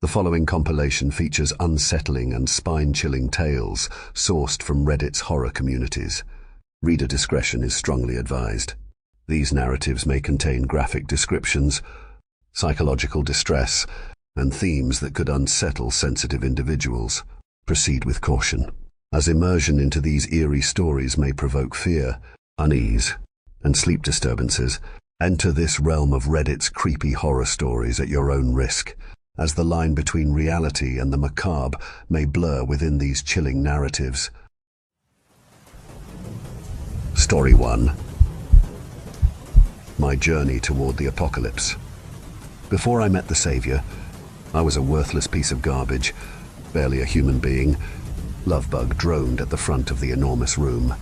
The following compilation features unsettling and spine-chilling tales sourced from Reddit's horror communities. Reader discretion is strongly advised. These narratives may contain graphic descriptions, psychological distress, and themes that could unsettle sensitive individuals. Proceed with caution, as immersion into these eerie stories may provoke fear, unease, and sleep disturbances. Enter this realm of Reddit's creepy horror stories at your own risk, as the line between reality and the macabre may blur within these chilling narratives. Story 1. My journey toward the apocalypse. Before I met the Savior, I was a worthless piece of garbage, barely a human being. Lovebug droned at the front of the enormous room.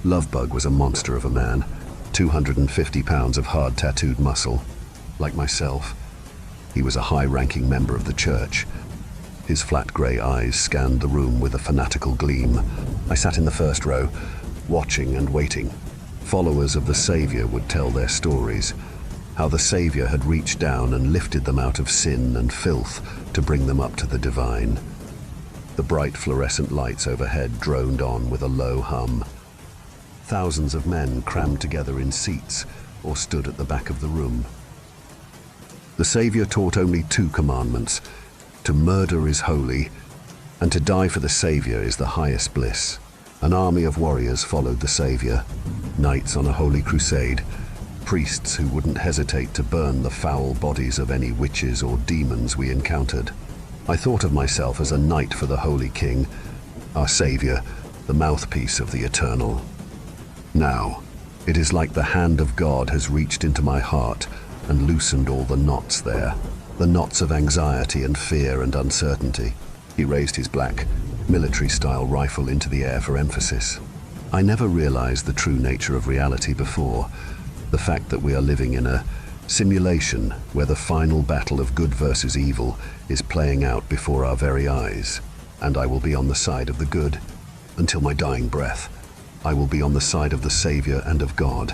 Lovebug was a monster of a man, 250 pounds of hard tattooed muscle. Like myself, he was a high-ranking member of the church. His flat grey eyes scanned the room with a fanatical gleam. I sat in the first row, watching and waiting. Followers of the Savior would tell their stories, how the Savior had reached down and lifted them out of sin and filth to bring them up to the divine. The bright fluorescent lights overhead droned on with a low hum. Thousands of men crammed together in seats or stood at the back of the room. The Savior taught only 2 commandments: to murder is holy, and to die for the Savior is the highest bliss. An army of warriors followed the Savior, knights on a holy crusade, priests who wouldn't hesitate to burn the foul bodies of any witches or demons we encountered. I thought of myself as a knight for the Holy King, our Savior, the mouthpiece of the Eternal. Now, it is like the hand of God has reached into my heart and loosened all the knots there, the knots of anxiety and fear and uncertainty. He raised his black, military-style rifle into the air for emphasis. I never realized the true nature of reality before, the fact that we are living in a simulation where the final battle of good versus evil is playing out before our very eyes, and I will be on the side of the good until my dying breath. I will be on the side of the Savior and of God.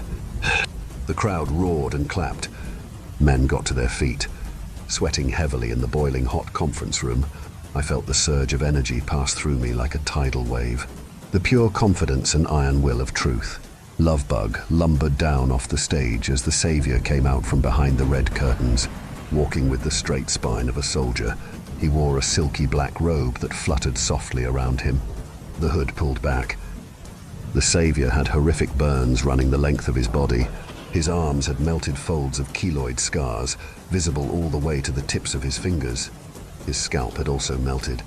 The crowd roared and clapped. Men got to their feet. Sweating heavily in the boiling hot conference room, I felt the surge of energy pass through me like a tidal wave. The pure confidence and iron will of truth. Lovebug lumbered down off the stage as the Savior came out from behind the red curtains, walking with the straight spine of a soldier. He wore a silky black robe that fluttered softly around him. The hood pulled back. The Savior had horrific burns running the length of his body. His arms had melted folds of keloid scars, visible all the way to the tips of his fingers. His scalp had also melted,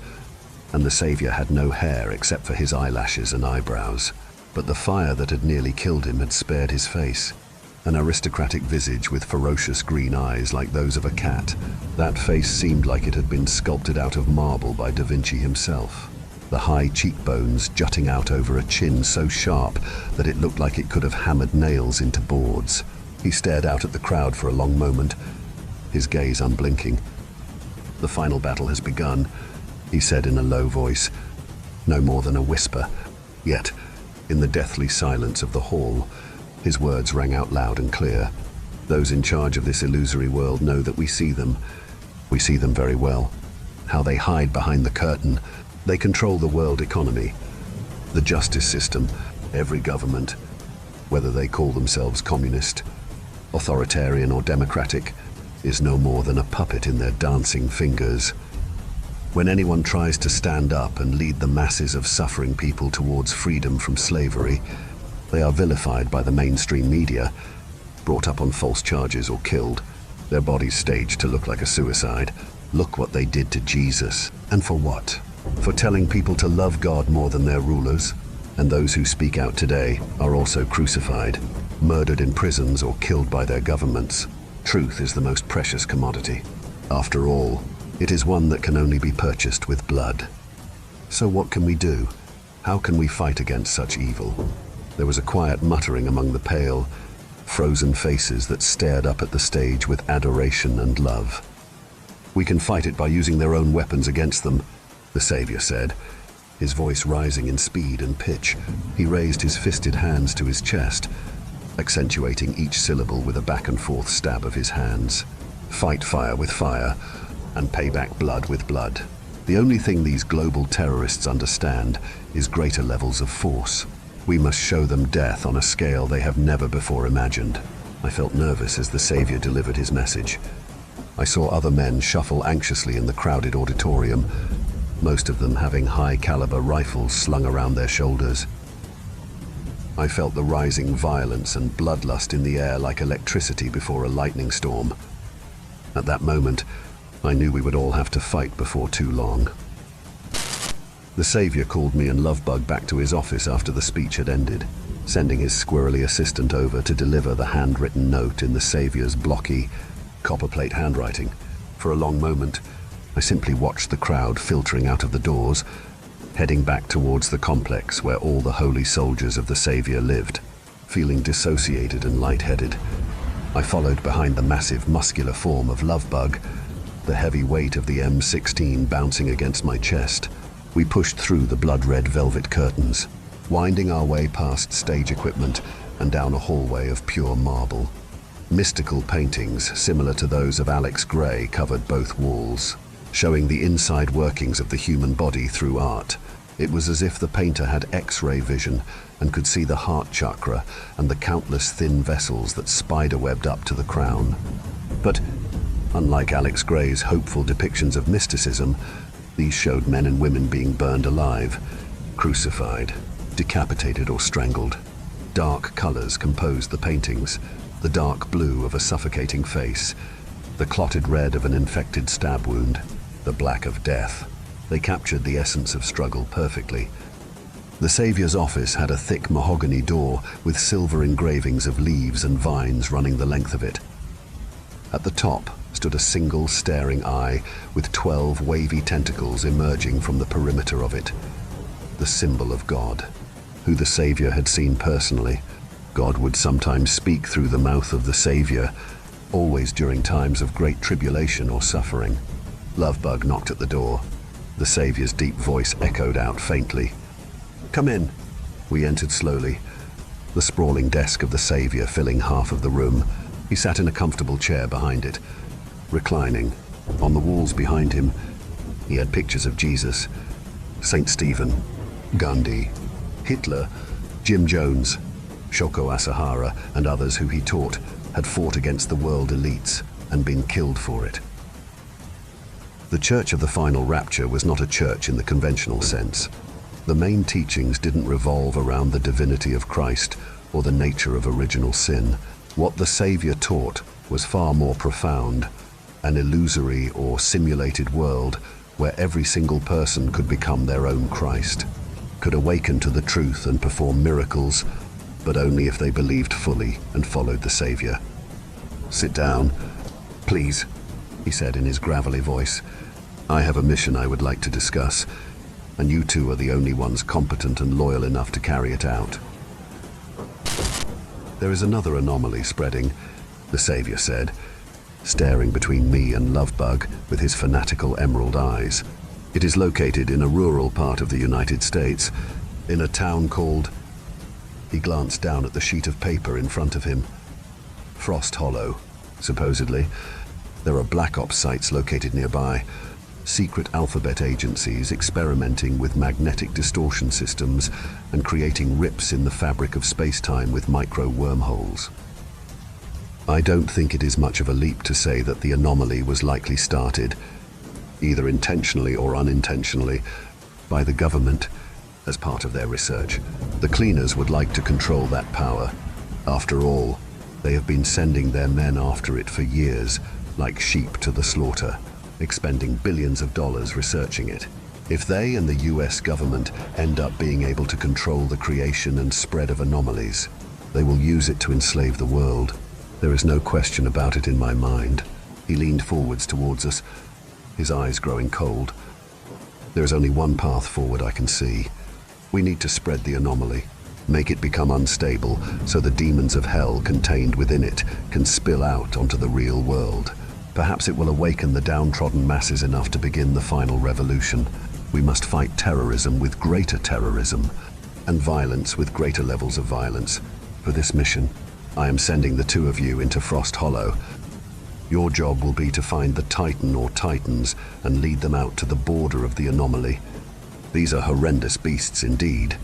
and the Savior had no hair except for his eyelashes and eyebrows. But the fire that had nearly killed him had spared his face. An aristocratic visage with ferocious green eyes like those of a cat. That face seemed like it had been sculpted out of marble by Da Vinci himself. The high cheekbones jutting out over a chin so sharp that it looked like it could have hammered nails into boards. He stared out at the crowd for a long moment, his gaze unblinking. "The final battle has begun," he said in a low voice, no more than a whisper. Yet, in the deathly silence of the hall, his words rang out loud and clear. Those in charge of this illusory world know that we see them. We see them very well. How they hide behind the curtain. They control the world economy, the justice system, every government, whether they call themselves communist, authoritarian or democratic, is no more than a puppet in their dancing fingers. When anyone tries to stand up and lead the masses of suffering people towards freedom from slavery, they are vilified by the mainstream media, brought up on false charges or killed, their bodies staged to look like a suicide. Look what they did to Jesus. And for what? For telling people to love God more than their rulers. And those who speak out today are also crucified, murdered in prisons or killed by their governments. Truth is the most precious commodity. After all, it is one that can only be purchased with blood. So what can we do? How can we fight against such evil? There was a quiet muttering among the pale, frozen faces that stared up at the stage with adoration and love. "We can fight it by using their own weapons against them," the Savior said, his voice rising in speed and pitch. He raised his fisted hands to his chest, accentuating each syllable with a back-and-forth stab of his hands. "Fight fire with fire, and pay back blood with blood. The only thing these global terrorists understand is greater levels of force. We must show them death on a scale they have never before imagined. I felt nervous as the Savior delivered his message. I saw other men shuffle anxiously in the crowded auditorium, most of them having high-caliber rifles slung around their shoulders. I felt the rising violence and bloodlust in the air like electricity before a lightning storm. At that moment, I knew we would all have to fight before too long. The Savior called me and Lovebug back to his office after the speech had ended, sending his squirrely assistant over to deliver the handwritten note in the Savior's blocky, copperplate handwriting. For a long moment, I simply watched the crowd filtering out of the doors, heading back towards the complex where all the holy soldiers of the Savior lived. Feeling dissociated and lightheaded, I followed behind the massive, muscular form of Lovebug, the heavy weight of the M16 bouncing against my chest. We pushed through the blood-red velvet curtains, winding our way past stage equipment and down a hallway of pure marble. Mystical paintings similar to those of Alex Grey covered both walls, showing the inside workings of the human body through art. It was as if the painter had X-ray vision and could see the heart chakra and the countless thin vessels that spiderwebbed up to the crown. But unlike Alex Grey's hopeful depictions of mysticism, these showed men and women being burned alive, crucified, decapitated or strangled. Dark colors composed the paintings, the dark blue of a suffocating face, the clotted red of an infected stab wound, the black of death. They captured the essence of struggle perfectly. The Savior's office had a thick mahogany door with silver engravings of leaves and vines running the length of it. At the top stood a single staring eye with 12 wavy tentacles emerging from the perimeter of it. The symbol of God, who the Savior had seen personally. God would sometimes speak through the mouth of the Savior, always during times of great tribulation or suffering. Lovebug knocked at the door. The Savior's deep voice echoed out faintly. "Come in." We entered slowly, the sprawling desk of the Savior filling half of the room. He sat in a comfortable chair behind it, reclining. On the walls behind him, he had pictures of Jesus, Saint Stephen, Gandhi, Hitler, Jim Jones, Shoko Asahara, and others who he taught had fought against the world elites and been killed for it. The Church of the Final Rapture was not a church in the conventional sense. The main teachings didn't revolve around the divinity of Christ or the nature of original sin. What the Savior taught was far more profound, an illusory or simulated world where every single person could become their own Christ, could awaken to the truth and perform miracles, but only if they believed fully and followed the Savior. "Sit down, please," he said in his gravelly voice. "I have a mission I would like to discuss, and you two are the only ones competent and loyal enough to carry it out." "There is another anomaly spreading," the Savior said, staring between me and Lovebug with his fanatical emerald eyes. "It is located in a rural part of the United States, in a town called..." He glanced down at the sheet of paper in front of him. "Frost Hollow, supposedly. There are black ops sites located nearby, secret alphabet agencies experimenting with magnetic distortion systems and creating rips in the fabric of space-time with micro wormholes. I don't think it is much of a leap to say that the anomaly was likely started, either intentionally or unintentionally, by the government as part of their research. The cleaners would like to control that power. After all, they have been sending their men after it for years, like sheep to the slaughter, expending billions of dollars researching it. If they and the US government end up being able to control the creation and spread of anomalies, they will use it to enslave the world. There is no question about it in my mind." He leaned forwards towards us, his eyes growing cold. "There is only one path forward I can see. We need to spread the anomaly, make it become unstable so the demons of hell contained within it can spill out onto the real world. Perhaps it will awaken the downtrodden masses enough to begin the final revolution. We must fight terrorism with greater terrorism, and violence with greater levels of violence. For this mission, I am sending the two of you into Frost Hollow. Your job will be to find the Titan or Titans and lead them out to the border of the Anomaly. These are horrendous beasts indeed.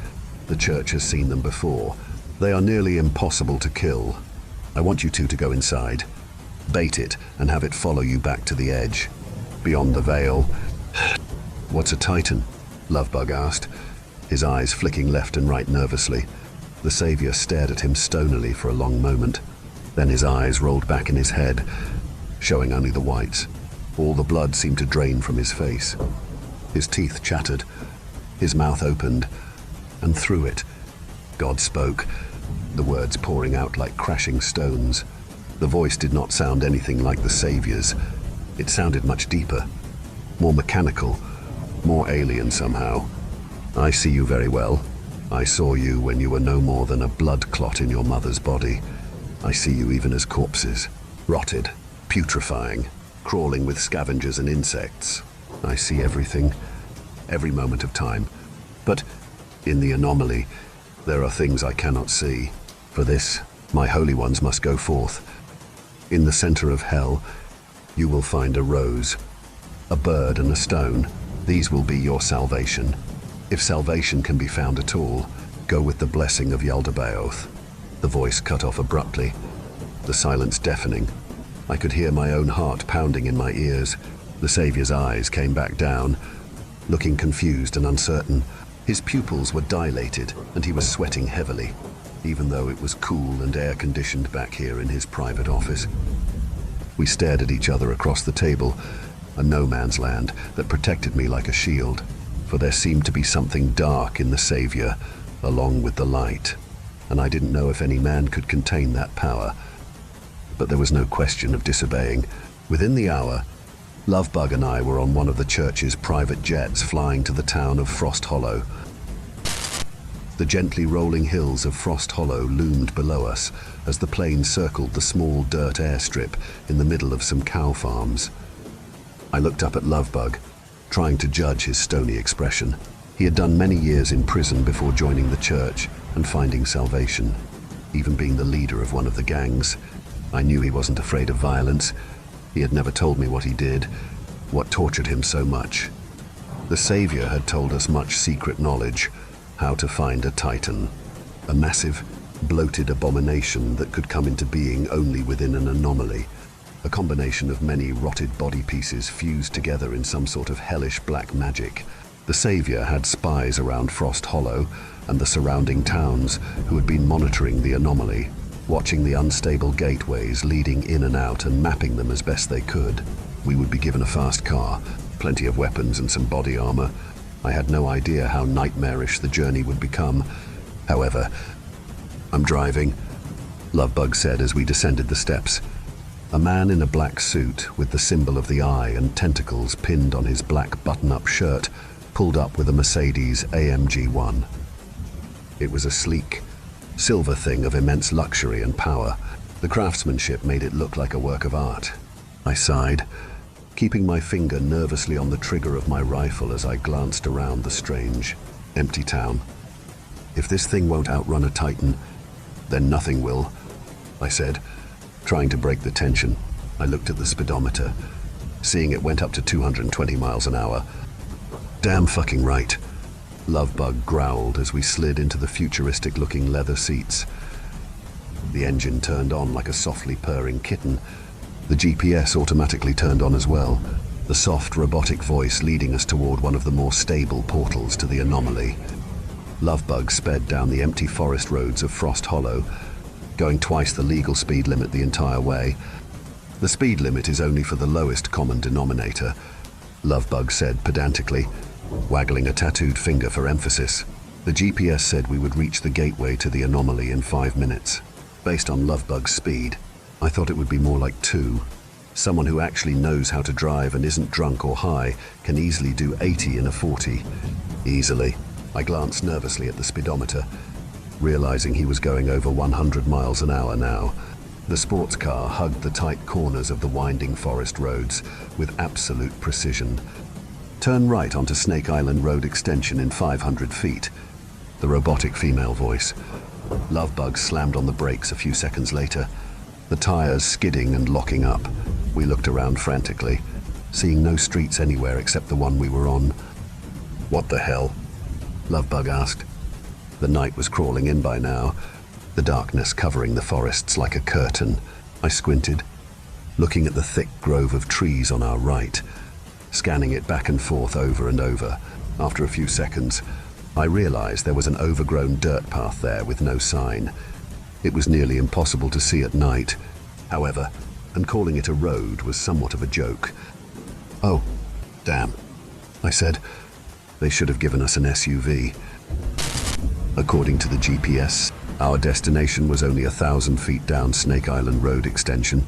The church has seen them before. They are nearly impossible to kill. I want you two to go inside. Bait it and have it follow you back to the edge. Beyond the veil. What's a Titan? Lovebug asked, his eyes flicking left and right nervously. The savior stared at him stonily for a long moment. Then his eyes rolled back in his head, showing only the whites. All the blood seemed to drain from his face. His teeth chattered. His mouth opened, and through it, God spoke, the words pouring out like crashing stones. The voice did not sound anything like the Savior's. It sounded much deeper, more mechanical, more alien somehow. I see you very well. I saw you when you were no more than a blood clot in your mother's body. I see you even as corpses, rotted, putrefying, crawling with scavengers and insects. I see everything, every moment of time. But in the Anomaly, there are things I cannot see. For this, my holy ones must go forth. In the center of hell, you will find a rose, a bird and a stone. These will be your salvation. If salvation can be found at all, go with the blessing of Yaldabaoth. The voice cut off abruptly, the silence deafening. I could hear my own heart pounding in my ears. The Savior's eyes came back down, looking confused and uncertain. His pupils were dilated, and he was sweating heavily, even though it was cool and air-conditioned back here in his private office. We stared at each other across the table, a no-man's land that protected me like a shield, for there seemed to be something dark in the Savior, along with the light, and I didn't know if any man could contain that power. But there was no question of disobeying. Within the hour, Lovebug and I were on one of the church's private jets flying to the town of Frost Hollow. The gently rolling hills of Frost Hollow loomed below us as the plane circled the small dirt airstrip in the middle of some cow farms. I looked up at Lovebug, trying to judge his stony expression. He had done many years in prison before joining the church and finding salvation, even being the leader of one of the gangs. I knew he wasn't afraid of violence. He had never told me what he did, what tortured him so much. The Savior had told us much secret knowledge, how to find a Titan, a massive, bloated abomination that could come into being only within an anomaly, a combination of many rotted body pieces fused together in some sort of hellish black magic. The Savior had spies around Frost Hollow and the surrounding towns who had been monitoring the anomaly, watching the unstable gateways leading in and out and mapping them as best they could. We would be given a fast car, plenty of weapons and some body armor. I had no idea how nightmarish the journey would become. However, I'm driving, Lovebug said as we descended the steps. A man in a black suit with the symbol of the eye and tentacles pinned on his black button-up shirt pulled up with a Mercedes AMG 1. It was a sleek, silver thing of immense luxury and power. The craftsmanship made it look like a work of art. I sighed, keeping my finger nervously on the trigger of my rifle as I glanced around the strange, empty town. If this thing won't outrun a Titan, then nothing will, I said, trying to break the tension. I looked at the speedometer, seeing it went up to 220 miles an hour. Damn fucking right, Lovebug growled as we slid into the futuristic-looking leather seats. The engine turned on like a softly purring kitten. The GPS automatically turned on as well, the soft robotic voice leading us toward one of the more stable portals to the Anomaly. Lovebug sped down the empty forest roads of Frost Hollow, going twice the legal speed limit the entire way. The speed limit is only for the lowest common denominator, Lovebug said pedantically, waggling a tattooed finger for emphasis. The GPS said we would reach the gateway to the Anomaly in 5 minutes. Based on Lovebug's speed, I thought it would be more like 2. Someone who actually knows how to drive and isn't drunk or high can easily do 80 in a 40. Easily. I glanced nervously at the speedometer, realizing he was going over 100 miles an hour now. The sports car hugged the tight corners of the winding forest roads with absolute precision. Turn right onto Snake Island Road extension in 500 feet. The robotic female voice. Lovebug slammed on the brakes a few seconds later, the tires skidding and locking up. We looked around frantically, seeing no streets anywhere except the one we were on. "What the hell?" Lovebug asked. The night was crawling in by now, the darkness covering the forests like a curtain. I squinted, looking at the thick grove of trees on our right, scanning it back and forth over and over. After a few seconds, I realized there was an overgrown dirt path there with no sign. It was nearly impossible to see at night, however, and calling it a road was somewhat of a joke. "Oh, damn," I said. "They should have given us an SUV." According to the GPS, our destination was only 1,000 feet down Snake Island Road extension.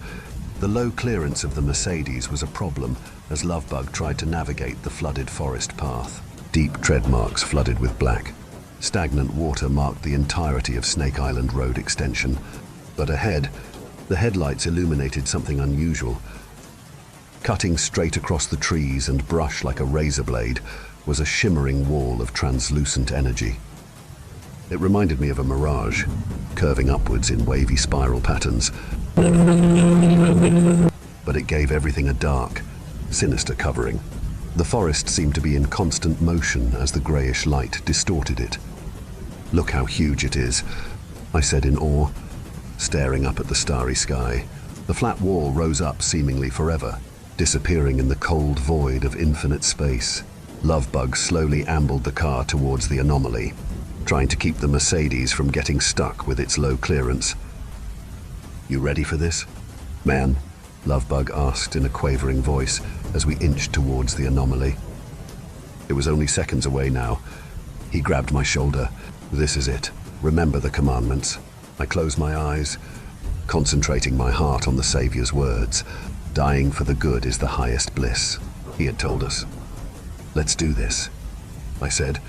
The low clearance of the Mercedes was a problem as Lovebug tried to navigate the flooded forest path. Deep tread marks flooded with black. Stagnant water marked the entirety of Snake Island Road extension. But ahead, the headlights illuminated something unusual. Cutting straight across the trees and brush like a razor blade was a shimmering wall of translucent energy. It reminded me of a mirage, curving upwards in wavy spiral patterns. But it gave everything a dark, sinister covering. The forest seemed to be in constant motion as the greyish light distorted it. "Look how huge it is," I said in awe, staring up at the starry sky. The flat wall rose up seemingly forever, disappearing in the cold void of infinite space. Lovebug slowly ambled the car towards the Anomaly, trying to keep the Mercedes from getting stuck with its low clearance. "You ready for this, man?" Lovebug asked in a quavering voice as we inched towards the Anomaly. It was only seconds away now. He grabbed my shoulder. "This is it. Remember the commandments." I closed my eyes, concentrating my heart on the Savior's words. "Dying for the good is the highest bliss," he had told us. "Let's do this," I said,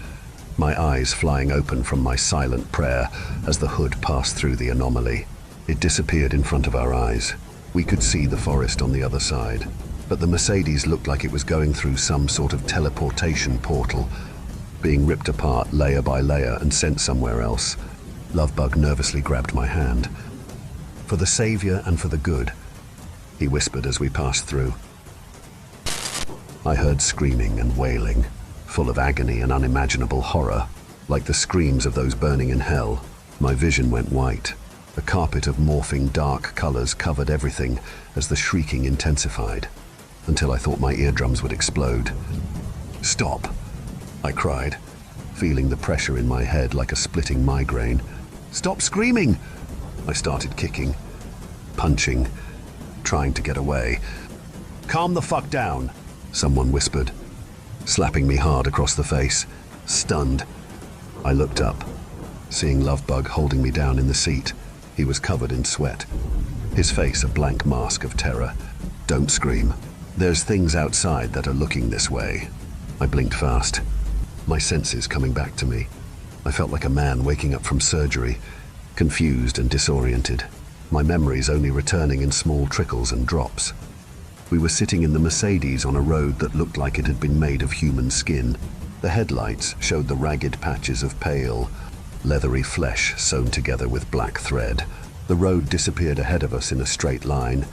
my eyes flying open from my silent prayer as the hood passed through the Anomaly. It disappeared in front of our eyes. We could see the forest on the other side, but the Mercedes looked like it was going through some sort of teleportation portal, being ripped apart layer by layer and sent somewhere else. Lovebug nervously grabbed my hand. "For the Savior and for the good," he whispered as we passed through. I heard screaming and wailing, full of agony and unimaginable horror, like the screams of those burning in hell. My vision went white. A carpet of morphing dark colors covered everything as the shrieking intensified, until I thought my eardrums would explode. "Stop," I cried, feeling the pressure in my head like a splitting migraine. "Stop screaming!" I started kicking, punching, trying to get away. "Calm the fuck down," someone whispered, slapping me hard across the face. Stunned, I looked up, seeing Lovebug holding me down in the seat. He was covered in sweat, his face a blank mask of terror. "Don't scream. There's things outside that are looking this way." I blinked fast, my senses coming back to me. I felt like a man waking up from surgery, confused and disoriented, my memories only returning in small trickles and drops. We were sitting in the Mercedes on a road that looked like it had been made of human skin. The headlights showed the ragged patches of pale, leathery flesh sewn together with black thread. The road disappeared ahead of us in a straight line.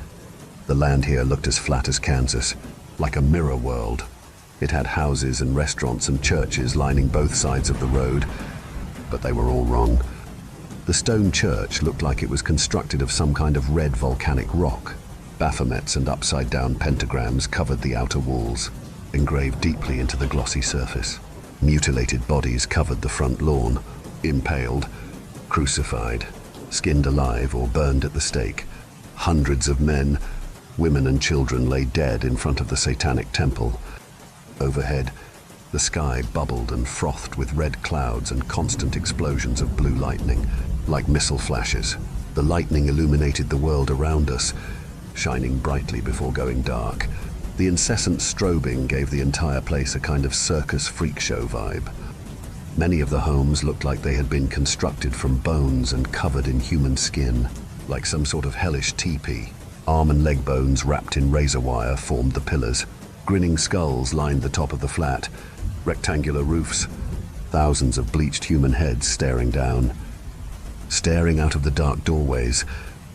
The land here looked as flat as Kansas, like a mirror world. It had houses and restaurants and churches lining both sides of the road, but they were all wrong. The stone church looked like it was constructed of some kind of red volcanic rock. Baphomets and upside-down pentagrams covered the outer walls, engraved deeply into the glossy surface. Mutilated bodies covered the front lawn, impaled, crucified, skinned alive or burned at the stake. Hundreds of men, women and children lay dead in front of the satanic temple. Overhead, the sky bubbled and frothed with red clouds and constant explosions of blue lightning, like missile flashes. The lightning illuminated the world around us, shining brightly before going dark. The incessant strobing gave the entire place a kind of circus freak show vibe. Many of the homes looked like they had been constructed from bones and covered in human skin, like some sort of hellish teepee. Arm and leg bones wrapped in razor wire formed the pillars. Grinning skulls lined the top of the flat, rectangular roofs, thousands of bleached human heads staring down. Staring out of the dark doorways,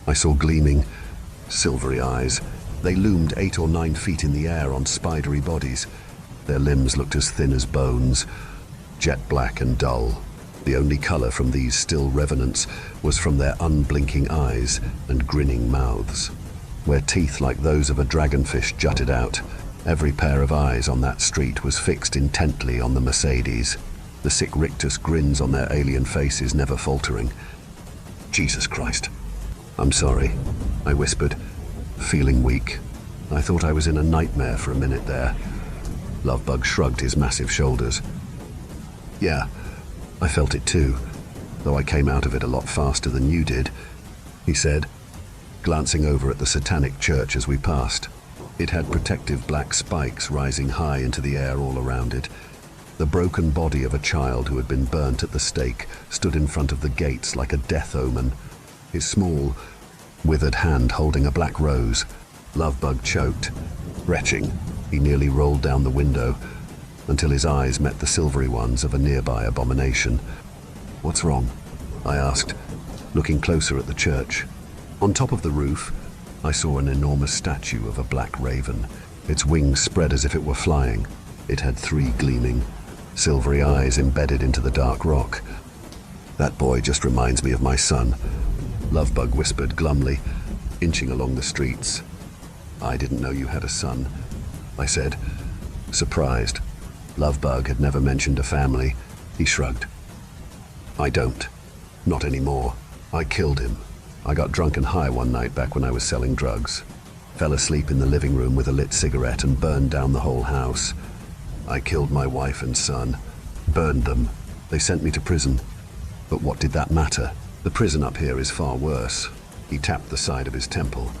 I saw gleaming, silvery eyes, They loomed 8 or 9 feet in the air on spidery bodies. Their limbs looked as thin as bones, jet black and dull. The only color from these still revenants was from their unblinking eyes and grinning mouths, where teeth like those of a dragonfish jutted out. Every pair of eyes on that street was fixed intently on the Mercedes, the sick rictus grins on their alien faces never faltering. Jesus Christ. I'm sorry, I whispered, feeling weak. I thought I was in a nightmare for a minute there. Lovebug shrugged his massive shoulders. Yeah, I felt it too, though I came out of it a lot faster than you did, he said, glancing over at the satanic church as we passed. It had protective black spikes rising high into the air all around it. The broken body of a child who had been burnt at the stake stood in front of the gates like a death omen, his small, withered hand holding a black rose. Lovebug choked. Retching, he nearly rolled down the window until his eyes met the silvery ones of a nearby abomination. What's wrong? I asked, looking closer at the church. On top of the roof, I saw an enormous statue of a black raven. Its wings spread as if it were flying. It had 3 gleaming, silvery eyes embedded into the dark rock. That boy just reminds me of my son, Lovebug whispered glumly, inching along the streets. I didn't know you had a son, I said, surprised. Lovebug had never mentioned a family. He shrugged. I don't. Not anymore. I killed him. I got drunk and high one night back when I was selling drugs. Fell asleep in the living room with a lit cigarette and burned down the whole house. I killed my wife and son. Burned them. They sent me to prison. But what did that matter? The prison up here is far worse. He tapped the side of his temple.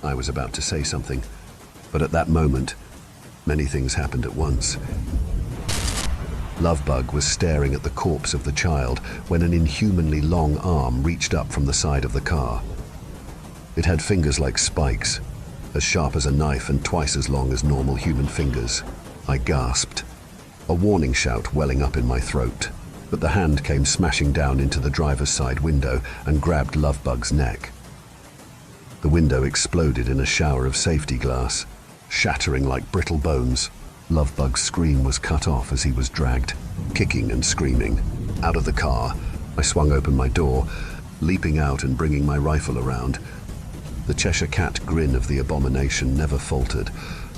I was about to say something, but at that moment, many things happened at once. Lovebug was staring at the corpse of the child when an inhumanly long arm reached up from the side of the car. It had fingers like spikes, as sharp as a knife and twice as long as normal human fingers. I gasped, a warning shout welling up in my throat, but the hand came smashing down into the driver's side window and grabbed Lovebug's neck. The window exploded in a shower of safety glass, shattering like brittle bones. Lovebug's scream was cut off as he was dragged, kicking and screaming. Out of the car, I swung open my door, leaping out and bringing my rifle around. The Cheshire Cat grin of the abomination never faltered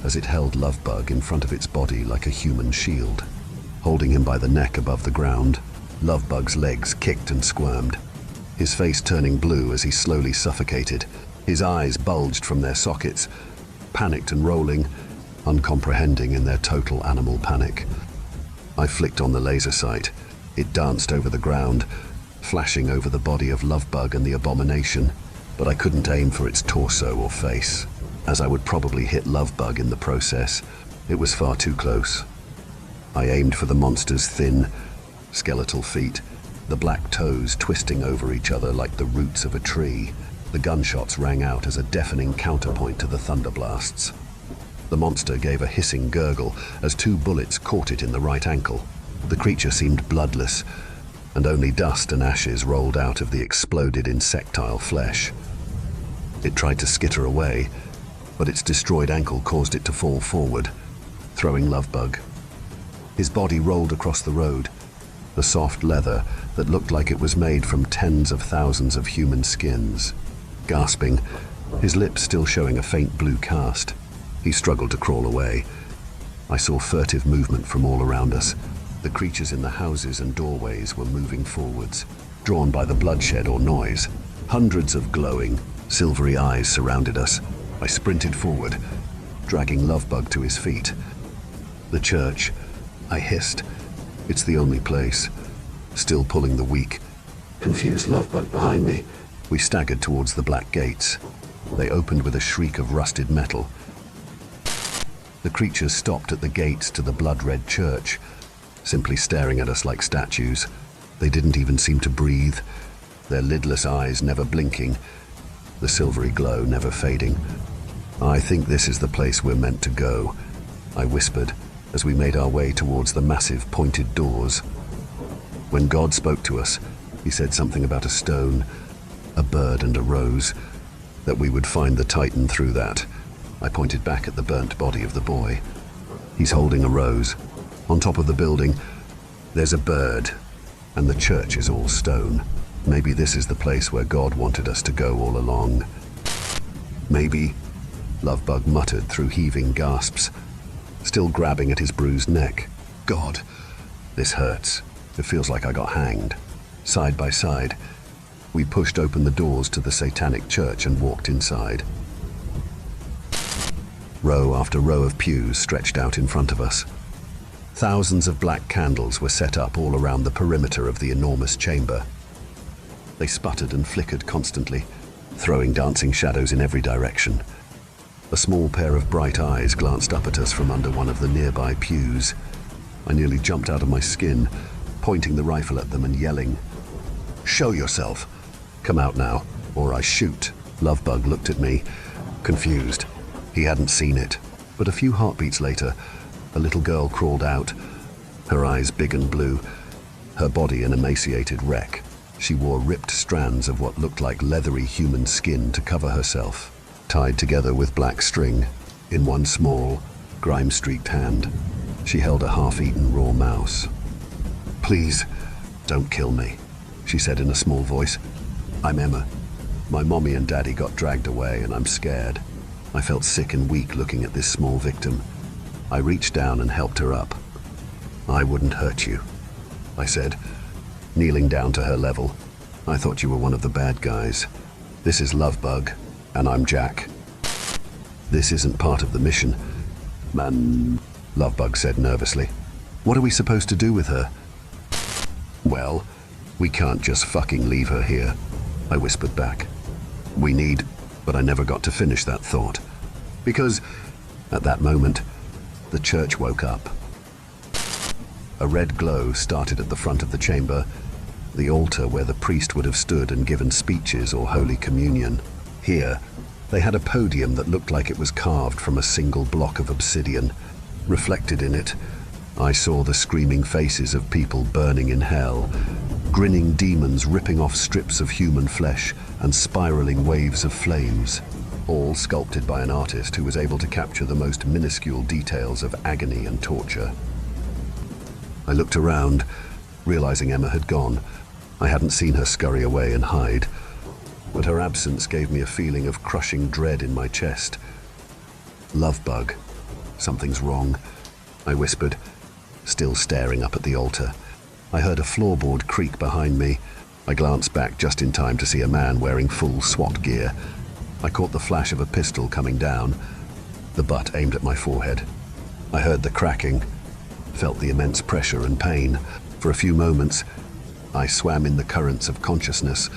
as it held Lovebug in front of its body like a human shield. Holding him by the neck above the ground, Lovebug's legs kicked and squirmed, his face turning blue as he slowly suffocated. His eyes bulged from their sockets, panicked and rolling, uncomprehending in their total animal panic. I flicked on the laser sight. It danced over the ground, flashing over the body of Lovebug and the abomination, but I couldn't aim for its torso or face, as I would probably hit Lovebug in the process. It was far too close. I aimed for the monster's thin, skeletal feet, the black toes twisting over each other like the roots of a tree. The gunshots rang out as a deafening counterpoint to the thunder blasts. The monster gave a hissing gurgle as 2 bullets caught it in the right ankle. The creature seemed bloodless, and only dust and ashes rolled out of the exploded insectile flesh. It tried to skitter away, but its destroyed ankle caused it to fall forward, throwing Lovebug. His body rolled across the road, the soft leather that looked like it was made from tens of thousands of human skins. Gasping, his lips still showing a faint blue cast, he struggled to crawl away. I saw furtive movement from all around us. The creatures in the houses and doorways were moving forwards, drawn by the bloodshed or noise. Hundreds of glowing, silvery eyes surrounded us. I sprinted forward, dragging Lovebug to his feet. The church, I hissed. It's the only place. Still pulling the weak, confused Lovebug behind me. We staggered towards the black gates. They opened with a shriek of rusted metal. The creatures stopped at the gates to the blood-red church, simply staring at us like statues. They didn't even seem to breathe, their lidless eyes never blinking, the silvery glow never fading. I think this is the place we're meant to go, I whispered as we made our way towards the massive pointed doors. When God spoke to us, he said something about a stone, a bird and a rose, that we would find the Titan through that. I pointed back at the burnt body of the boy. He's holding a rose. On top of the building, there's a bird, and the church is all stone. Maybe this is the place where God wanted us to go all along. Maybe, Lovebug muttered through heaving gasps, still grabbing at his bruised neck. God, this hurts. It feels like I got hanged. Side by side, we pushed open the doors to the satanic church and walked inside. Row after row of pews stretched out in front of us. Thousands of black candles were set up all around the perimeter of the enormous chamber. They sputtered and flickered constantly, throwing dancing shadows in every direction. A small pair of bright eyes glanced up at us from under one of the nearby pews. I nearly jumped out of my skin, pointing the rifle at them and yelling, "Show yourself! Come out now, or I shoot." Lovebug looked at me, confused. He hadn't seen it, but a few heartbeats later, a little girl crawled out, her eyes big and blue, her body an emaciated wreck. She wore ripped strands of what looked like leathery human skin to cover herself, tied together with black string. In one small, grime-streaked hand, she held a half-eaten raw mouse. "Please, don't kill me," she said in a small voice. "I'm Emma. My mommy and daddy got dragged away and I'm scared." I felt sick and weak looking at this small victim. I reached down and helped her up. "I wouldn't hurt you," I said, kneeling down to her level. "I thought you were one of the bad guys. This is Lovebug, and I'm Jack." "This isn't part of the mission, man," Lovebug said nervously. "What are we supposed to do with her?" "Well, we can't just fucking leave her here," I whispered back. "We need," but I never got to finish that thought. Because, at that moment, the church woke up. A red glow started at the front of the chamber, the altar where the priest would have stood and given speeches or Holy Communion. Here, they had a podium that looked like it was carved from a single block of obsidian. Reflected in it, I saw the screaming faces of people burning in hell, grinning demons ripping off strips of human flesh and spiraling waves of flames, all sculpted by an artist who was able to capture the most minuscule details of agony and torture. I looked around, realizing Emma had gone. I hadn't seen her scurry away and hide, but her absence gave me a feeling of crushing dread in my chest. "Lovebug, something's wrong," I whispered, still staring up at the altar. I heard a floorboard creak behind me. I glanced back just in time to see a man wearing full SWAT gear. I caught the flash of a pistol coming down, the butt aimed at my forehead. I heard the cracking, felt the immense pressure and pain. For a few moments, I swam in the currents of consciousness,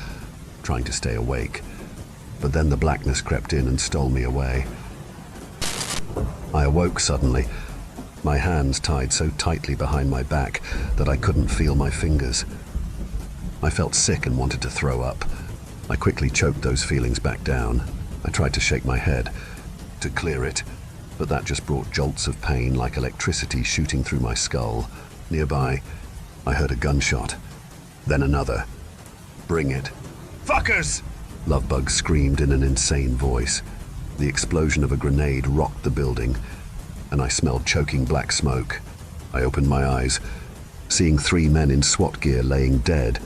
trying to stay awake. But then the blackness crept in and stole me away. I awoke suddenly, my hands tied so tightly behind my back that I couldn't feel my fingers. I felt sick and wanted to throw up. I quickly choked those feelings back down. I tried to shake my head to clear it, but that just brought jolts of pain like electricity shooting through my skull. Nearby, I heard a gunshot, then another. "Bring it." "Fuckers!" Lovebug screamed in an insane voice. The explosion of a grenade rocked the building, and I smelled choking black smoke. I opened my eyes, seeing 3 men in SWAT gear laying dead,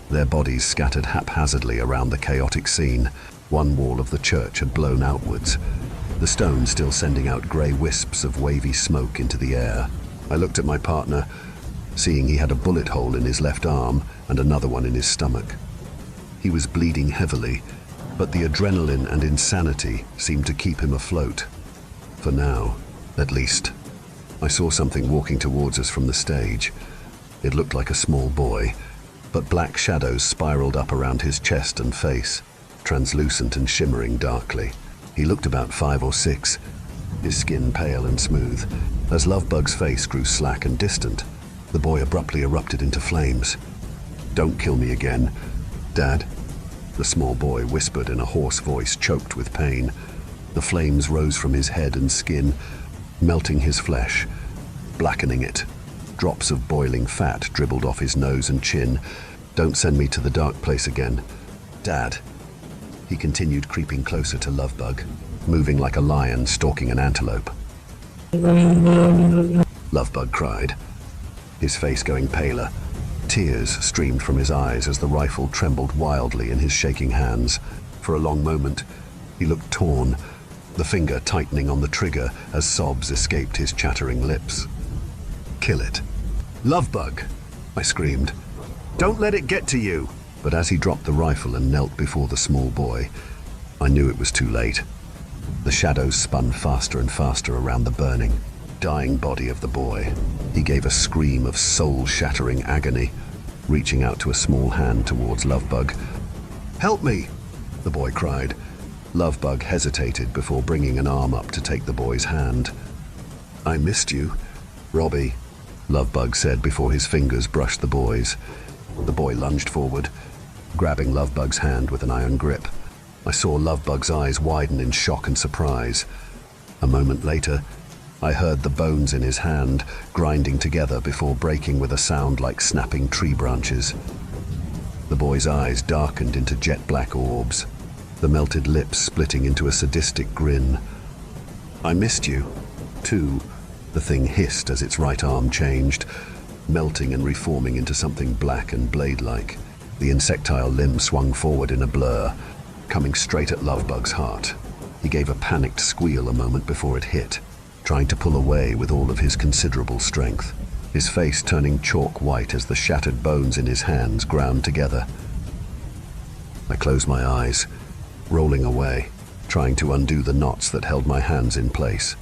their bodies scattered haphazardly around the chaotic scene. One wall of the church had blown outwards, the stone still sending out grey wisps of wavy smoke into the air. I looked at my partner, seeing he had a bullet hole in his left arm and another one in his stomach. He was bleeding heavily, but the adrenaline and insanity seemed to keep him afloat. For now, at least. I saw something walking towards us from the stage. It looked like a small boy, but black shadows spiraled up around his chest and face, translucent and shimmering darkly. He looked about 5 or 6, his skin pale and smooth. As Lovebug's face grew slack and distant, the boy abruptly erupted into flames. "Don't kill me again, Dad," the small boy whispered in a hoarse voice choked with pain. The flames rose from his head and skin, melting his flesh, blackening it. Drops of boiling fat dribbled off his nose and chin. "Don't send me to the dark place again, Dad." He continued creeping closer to Lovebug. moving like a lion stalking an antelope. Lovebug cried, his face going paler. Tears streamed from his eyes as the rifle trembled wildly in his shaking hands. For a long moment, he looked torn, the finger tightening on the trigger as sobs escaped his chattering lips. "Kill it." "Lovebug!" I screamed. "Don't let it get to you!" But as he dropped the rifle and knelt before the small boy, I knew it was too late. The shadows spun faster and faster around the burning, dying body of the boy. He gave a scream of soul-shattering agony, reaching out to a small hand towards Lovebug. "Help me!" the boy cried. Lovebug hesitated before bringing an arm up to take the boy's hand. "I missed you, Robbie," Lovebug said before his fingers brushed the boy's. The boy lunged forward, grabbing Lovebug's hand with an iron grip. I saw Lovebug's eyes widen in shock and surprise. A moment later, I heard the bones in his hand grinding together before breaking with a sound like snapping tree branches. The boy's eyes darkened into jet-black orbs, the melted lips splitting into a sadistic grin. "I missed you, too," the thing hissed as its right arm changed, melting and reforming into something black and blade-like. The insectile limb swung forward in a blur, coming straight at Lovebug's heart. He gave a panicked squeal a moment before it hit, trying to pull away with all of his considerable strength, his face turning chalk white as the shattered bones in his hands ground together. I closed my eyes, rolling away, trying to undo the knots that held my hands in place.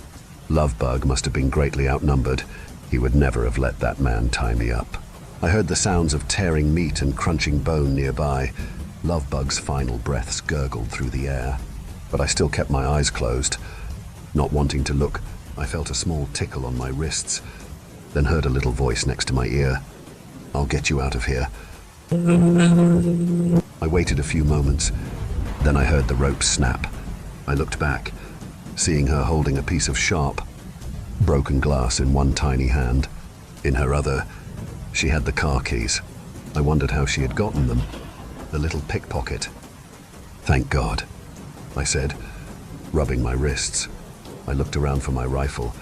Lovebug must have been greatly outnumbered. He would never have let that man tie me up. I heard the sounds of tearing meat and crunching bone nearby. Lovebug's final breaths gurgled through the air, but I still kept my eyes closed. Not wanting to look, I felt a small tickle on my wrists, then heard a little voice next to my ear. "I'll get you out of here." I waited a few moments, then I heard the rope snap. I looked back, seeing her holding a piece of sharp, broken glass in one tiny hand. In her other, she had the car keys. I wondered how she had gotten them. The little pickpocket. "Thank God," I said, rubbing my wrists. I looked around for my rifle,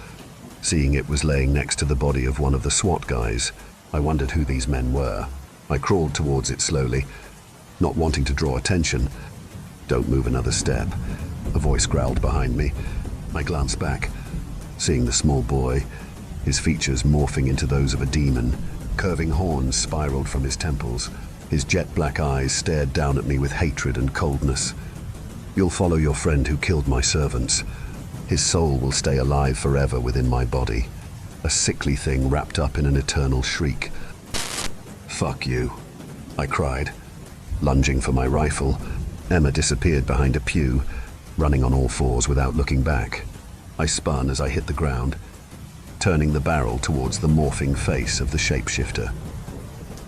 seeing it was laying next to the body of one of the SWAT guys. I wondered who these men were. I crawled towards it slowly, not wanting to draw attention. "Don't move another step," a voice growled behind me. I glanced back, seeing the small boy, his features morphing into those of a demon. Curving horns spiraled from his temples. His jet-black eyes stared down at me with hatred and coldness. "You'll follow your friend who killed my servants. His soul will stay alive forever within my body." A sickly thing wrapped up in an eternal shriek. "Fuck you," I cried, lunging for my rifle. Emma disappeared behind a pew, running on all fours without looking back. I spun as I hit the ground, turning the barrel towards the morphing face of the shapeshifter.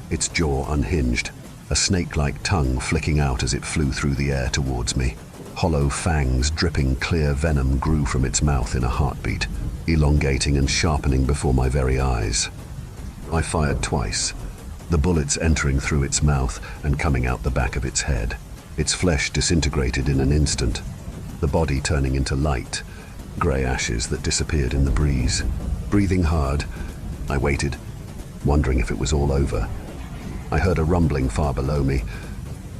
Its jaw unhinged, a snake-like tongue flicking out as it flew through the air towards me. Hollow fangs dripping clear venom grew from its mouth in a heartbeat, elongating and sharpening before my very eyes. I fired twice, the bullets entering through its mouth and coming out the back of its head. Its flesh disintegrated in an instant, the body turning into light, grey ashes that disappeared in the breeze. Breathing hard, I waited, wondering if it was all over. I heard a rumbling far below me,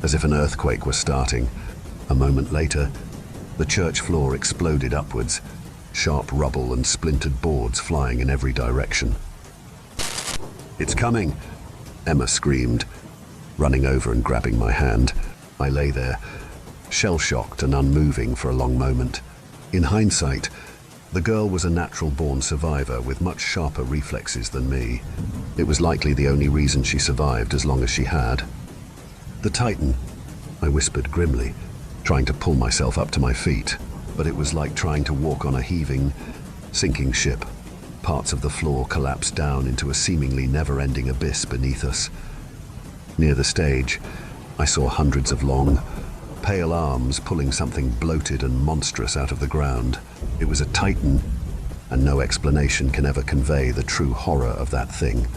as if an earthquake was starting. A moment later, the church floor exploded upwards, sharp rubble and splintered boards flying in every direction. "It's coming!" Emma screamed, running over and grabbing my hand. I lay there, shell-shocked and unmoving for a long moment. In hindsight, the girl was a natural-born survivor with much sharper reflexes than me. It was likely the only reason she survived as long as she had. "The Titan," I whispered grimly, trying to pull myself up to my feet, but it was like trying to walk on a heaving, sinking ship. Parts of the floor collapsed down into a seemingly never-ending abyss beneath us. Near the stage, I saw hundreds of long, pale arms pulling something bloated and monstrous out of the ground. It was a Titan, and no explanation can ever convey the true horror of that thing.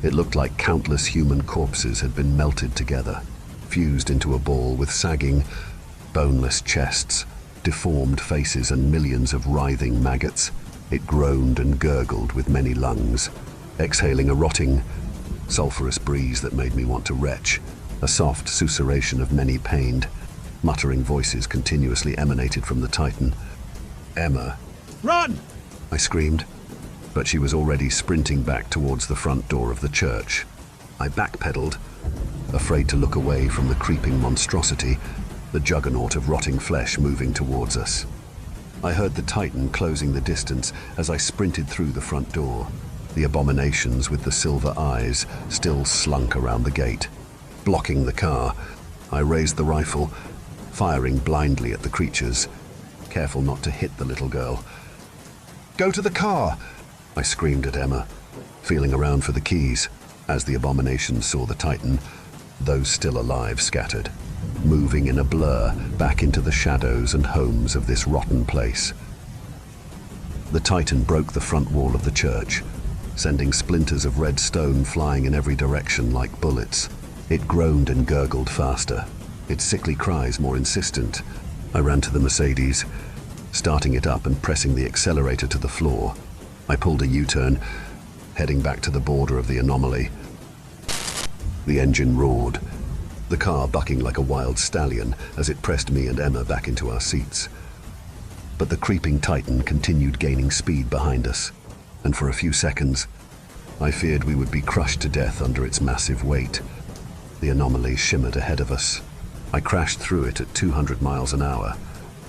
It looked like countless human corpses had been melted together, fused into a ball with sagging, boneless chests, deformed faces and millions of writhing maggots. It groaned and gurgled with many lungs, exhaling a rotting, sulphurous breeze that made me want to retch. A soft susurration of many pained, muttering voices continuously emanated from the Titan. "Emma!" Run! I screamed, but she was already sprinting back towards the front door of the church. I backpedaled, afraid to look away from the creeping monstrosity, the juggernaut of rotting flesh moving towards us. I heard the Titan closing the distance as I sprinted through the front door. The abominations with the silver eyes still slunk around the gate. Blocking the car, I raised the rifle, firing blindly at the creatures, careful not to hit the little girl. "Go to the car!" I screamed at Emma, feeling around for the keys. As the abominations saw the Titan, those still alive scattered, moving in a blur back into the shadows and homes of this rotten place. The Titan broke the front wall of the church, sending splinters of red stone flying in every direction like bullets. It groaned and gurgled faster, its sickly cries more insistent. I ran to the Mercedes, starting it up and pressing the accelerator to the floor. I pulled a U-turn, heading back to the border of the Anomaly. The engine roared, the car bucking like a wild stallion as it pressed me and Emma back into our seats. But the creeping Titan continued gaining speed behind us, and for a few seconds, I feared we would be crushed to death under its massive weight. The Anomaly shimmered ahead of us. I crashed through it at 200 miles an hour,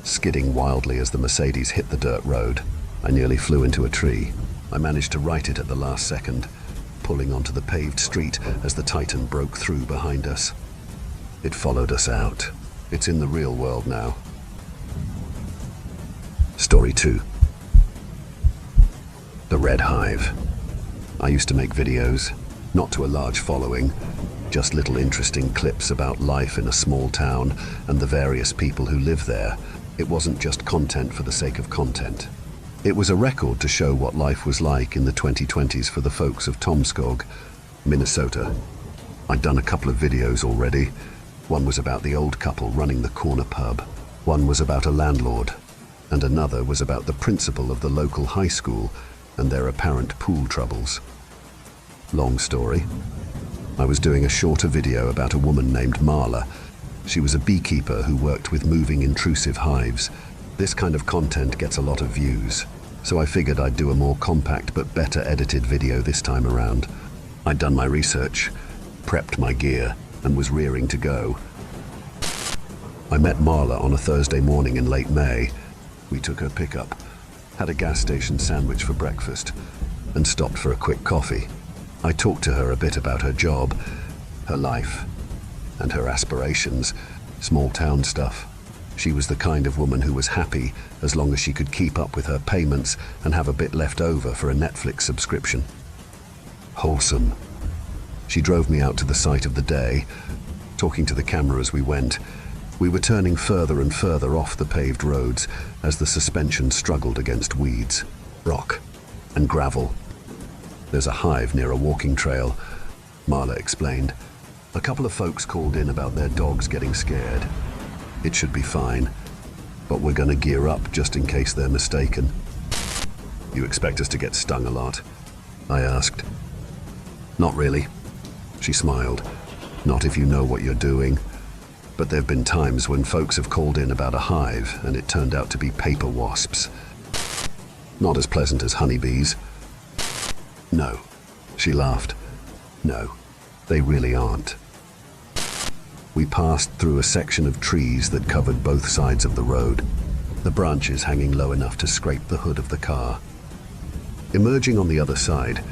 skidding wildly as the Mercedes hit the dirt road. I nearly flew into a tree. I managed to right it at the last second, pulling onto the paved street as the Titan broke through behind us. It followed us out. It's in the real world now. Story 2. The Red Hive. I used to make videos, not to a large following, just little interesting clips about life in a small town and the various people who live there. It wasn't just content for the sake of content. It was a record to show what life was like in the 2020s for the folks of Tomskog, Minnesota. I'd done a couple of videos already. One was about the old couple running the corner pub. One was about a landlord. And another was about the principal of the local high school and their apparent pool troubles. Long story. I was doing a shorter video about a woman named Marla. She was a beekeeper who worked with moving intrusive hives. This kind of content gets a lot of views, so I figured I'd do a more compact but better edited video this time around. I'd done my research, prepped my gear, and was rearing to go. I met Marla on a Thursday morning in late May. We took her pickup, had a gas station sandwich for breakfast, and stopped for a quick coffee. I talked to her a bit about her job, her life, and her aspirations, small town stuff. She was the kind of woman who was happy as long as she could keep up with her payments and have a bit left over for a Netflix subscription. Wholesome. She drove me out to the site of the day, talking to the camera as we went. We were turning further and further off the paved roads as the suspension struggled against weeds, rock, and gravel. "There's a hive near a walking trail," Marla explained. "A couple of folks called in about their dogs getting scared. It should be fine, but we're gonna gear up just in case they're mistaken." "You expect us to get stung a lot?" I asked. "Not really," she smiled. "Not if you know what you're doing. But there've been times when folks have called in about a hive and it turned out to be paper wasps. Not as pleasant as honeybees." "No," she laughed. "No, they really aren't." We passed through a section of trees that covered both sides of the road, the branches hanging low enough to scrape the hood of the car. Emerging on the other side,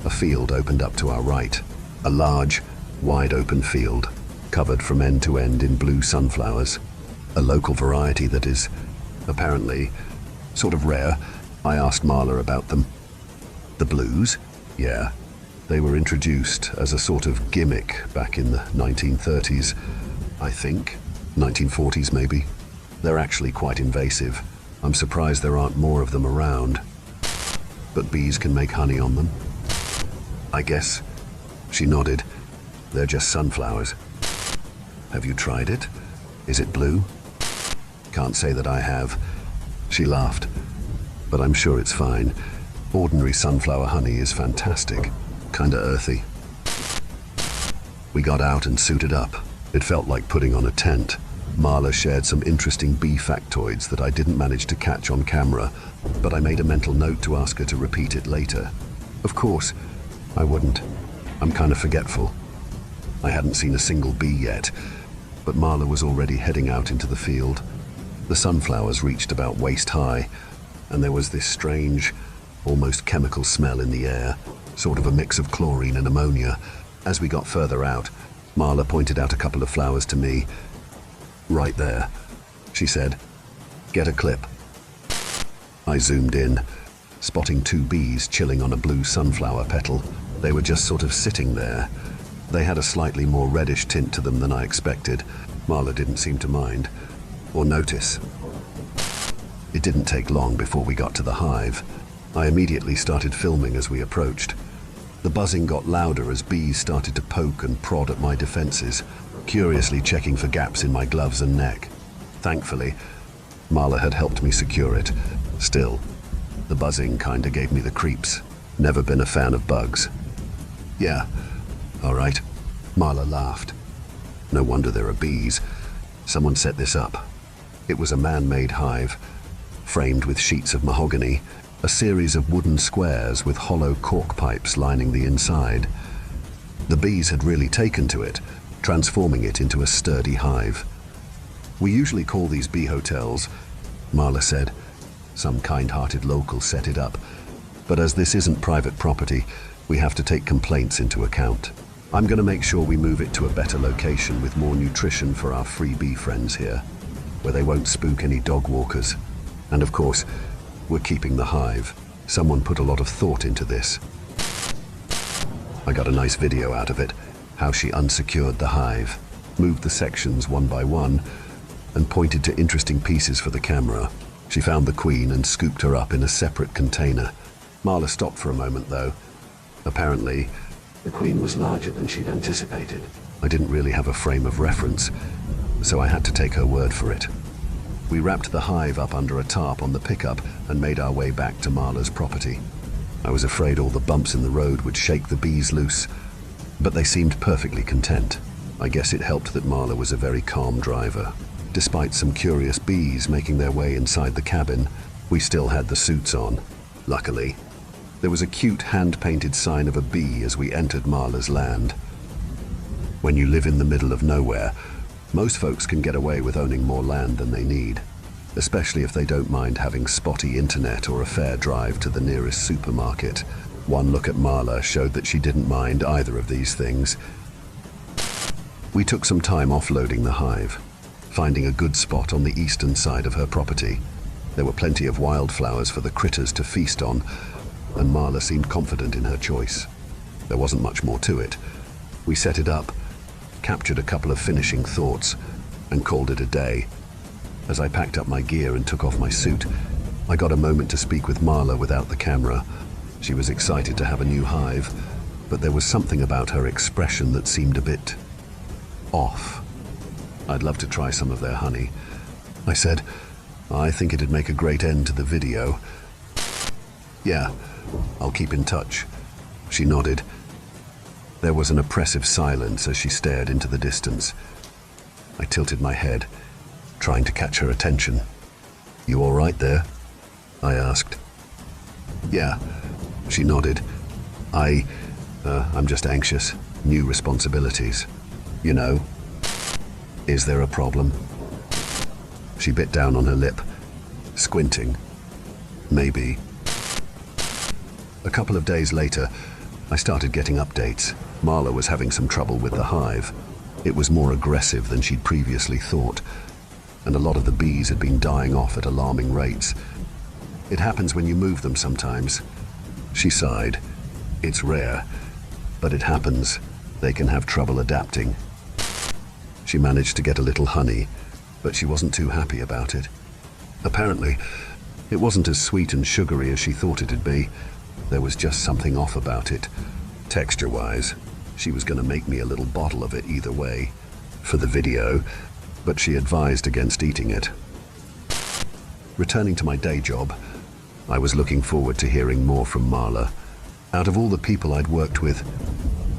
a field opened up to our right, a large, wide-open field, covered from end to end in blue sunflowers, a local variety that is, apparently, sort of rare. I asked Marla about them. "The blues?" "Yeah. They were introduced as a sort of gimmick back in the 1930s, I think. 1940s, maybe. They're actually quite invasive. I'm surprised there aren't more of them around. But bees can make honey on them." "I guess." She nodded. "They're just sunflowers." "Have you tried it? Is it blue?" Can't say that I have. She laughed. But I'm sure it's fine. Ordinary sunflower honey is fantastic. Kinda earthy. We got out and suited up. It felt like putting on a tent. Marla shared some interesting bee factoids that I didn't manage to catch on camera, but I made a mental note to ask her to repeat it later. Of course, I wouldn't. I'm kind of forgetful. I hadn't seen a single bee yet, but Marla was already heading out into the field. The sunflowers reached about waist high, and there was this strange, almost chemical smell in the air, sort of a mix of chlorine and ammonia. As we got further out, Marla pointed out a couple of flowers to me. Right there, she said. Get a clip. I zoomed in, spotting 2 bees chilling on a blue sunflower petal. They were just sort of sitting there. They had a slightly more reddish tint to them than I expected. Marla didn't seem to mind, or notice. It didn't take long before we got to the hive. I immediately started filming as we approached. The buzzing got louder as bees started to poke and prod at my defenses, curiously checking for gaps in my gloves and neck. Thankfully, Marla had helped me secure it. Still, the buzzing kinda gave me the creeps. Never been a fan of bugs. Yeah, all right. Marla laughed. No wonder there are bees. Someone set this up. It was a man-made hive, framed with sheets of mahogany, a series of wooden squares with hollow cork pipes lining the inside. The bees had really taken to it, transforming it into a sturdy hive. We usually call these bee hotels, Marla said. Some kind-hearted local set it up, but as this isn't private property, we have to take complaints into account. I'm going to make sure we move it to a better location with more nutrition for our free bee friends here, where they won't spook any dog walkers. And of course, we're keeping the hive. Someone put a lot of thought into this. I got a nice video out of it, how she unsecured the hive, moved the sections one by one, and pointed to interesting pieces for the camera. She found the queen and scooped her up in a separate container. Marla stopped for a moment, though. Apparently, the queen was larger than she'd anticipated. I didn't really have a frame of reference, so I had to take her word for it. We wrapped the hive up under a tarp on the pickup and made our way back to Marla's property. I was afraid all the bumps in the road would shake the bees loose, but they seemed perfectly content. I guess it helped that Marla was a very calm driver. Despite some curious bees making their way inside the cabin, we still had the suits on, luckily. There was a cute hand-painted sign of a bee as we entered Marla's land. When you live in the middle of nowhere, most folks can get away with owning more land than they need, especially if they don't mind having spotty internet or a fair drive to the nearest supermarket. One look at Marla showed that she didn't mind either of these things. We took some time offloading the hive, finding a good spot on the eastern side of her property. There were plenty of wildflowers for the critters to feast on, and Marla seemed confident in her choice. There wasn't much more to it. We set it up, captured a couple of finishing thoughts, and called it a day. As I packed up my gear and took off my suit, I got a moment to speak with Marla without the camera. She was excited to have a new hive, but there was something about her expression that seemed a bit off. I'd love to try some of their honey. I said, I think it'd make a great end to the video. Yeah, I'll keep in touch. She nodded. There was an oppressive silence as she stared into the distance. I tilted my head, trying to catch her attention. You all right there? I asked. Yeah, she nodded. I'm just anxious. New responsibilities. You know. Is there a problem? She bit down on her lip, squinting. Maybe. A couple of days later, I started getting updates. Marla was having some trouble with the hive. It was more aggressive than she'd previously thought, and a lot of the bees had been dying off at alarming rates. It happens when you move them sometimes. She sighed. It's rare, but it happens. They can have trouble adapting. She managed to get a little honey, but she wasn't too happy about it. Apparently, it wasn't as sweet and sugary as she thought it'd be. There was just something off about it. Texture-wise, she was going to make me a little bottle of it either way, for the video, but she advised against eating it. Returning to my day job, I was looking forward to hearing more from Marla. Out of all the people I'd worked with,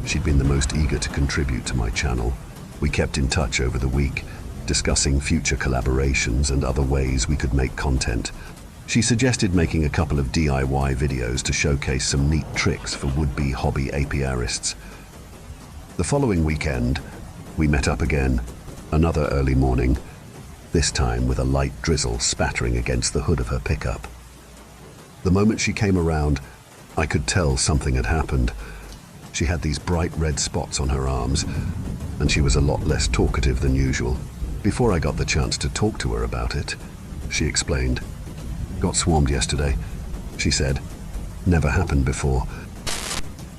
she'd been the most eager to contribute to my channel. We kept in touch over the week, discussing future collaborations and other ways we could make content. She suggested making a couple of DIY videos to showcase some neat tricks for would-be hobby apiarists. The following weekend, we met up again, another early morning, this time with a light drizzle spattering against the hood of her pickup. The moment she came around, I could tell something had happened. She had these bright red spots on her arms, and she was a lot less talkative than usual. Before I got the chance to talk to her about it, she explained. "Got swarmed yesterday," she said. "Never happened before."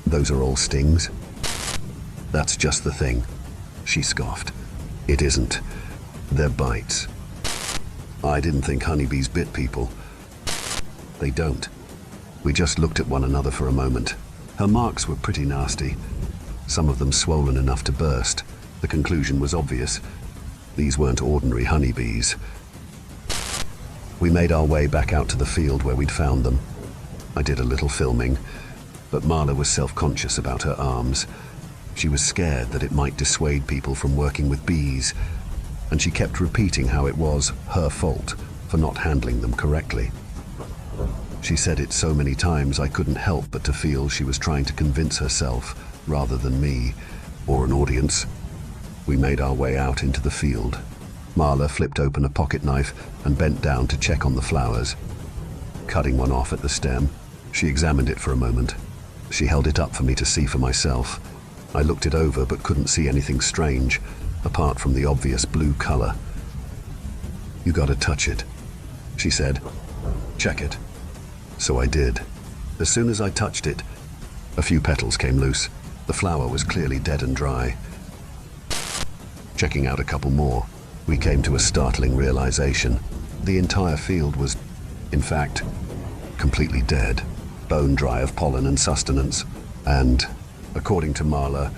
"Those are all stings?" "That's just the thing," she scoffed. "It isn't. They're bites." "I didn't think honeybees bit people." "They don't." We just looked at one another for a moment. Her marks were pretty nasty, some of them swollen enough to burst. The conclusion was obvious. These weren't ordinary honeybees. We made our way back out to the field where we'd found them. I did a little filming, but Marla was self-conscious about her arms. She was scared that it might dissuade people from working with bees, and she kept repeating how it was her fault for not handling them correctly. She said it so many times I couldn't help but to feel she was trying to convince herself rather than me, or an audience. We made our way out into the field. Marla flipped open a pocket knife and bent down to check on the flowers. Cutting one off at the stem, she examined it for a moment. She held it up for me to see for myself. I looked it over but couldn't see anything strange, apart from the obvious blue color. "You gotta touch it," she said. "Check it." So I did. As soon as I touched it, a few petals came loose. The flower was clearly dead and dry. Checking out a couple more, we came to a startling realization. The entire field was, in fact, completely dead, bone dry of pollen and sustenance. And, according to Marla,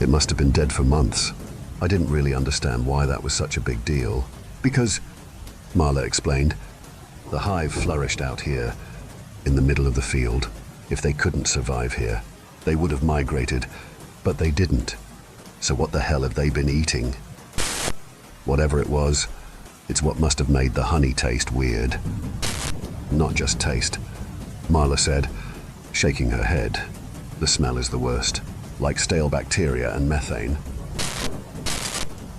it must have been dead for months. I didn't really understand why that was such a big deal. Because, Marla explained, the hive flourished out here, in the middle of the field. If they couldn't survive here, they would have migrated, but they didn't. So what the hell have they been eating? Whatever it was, it's what must have made the honey taste weird. Not just taste, Marla said, shaking her head. The smell is the worst, like stale bacteria and methane.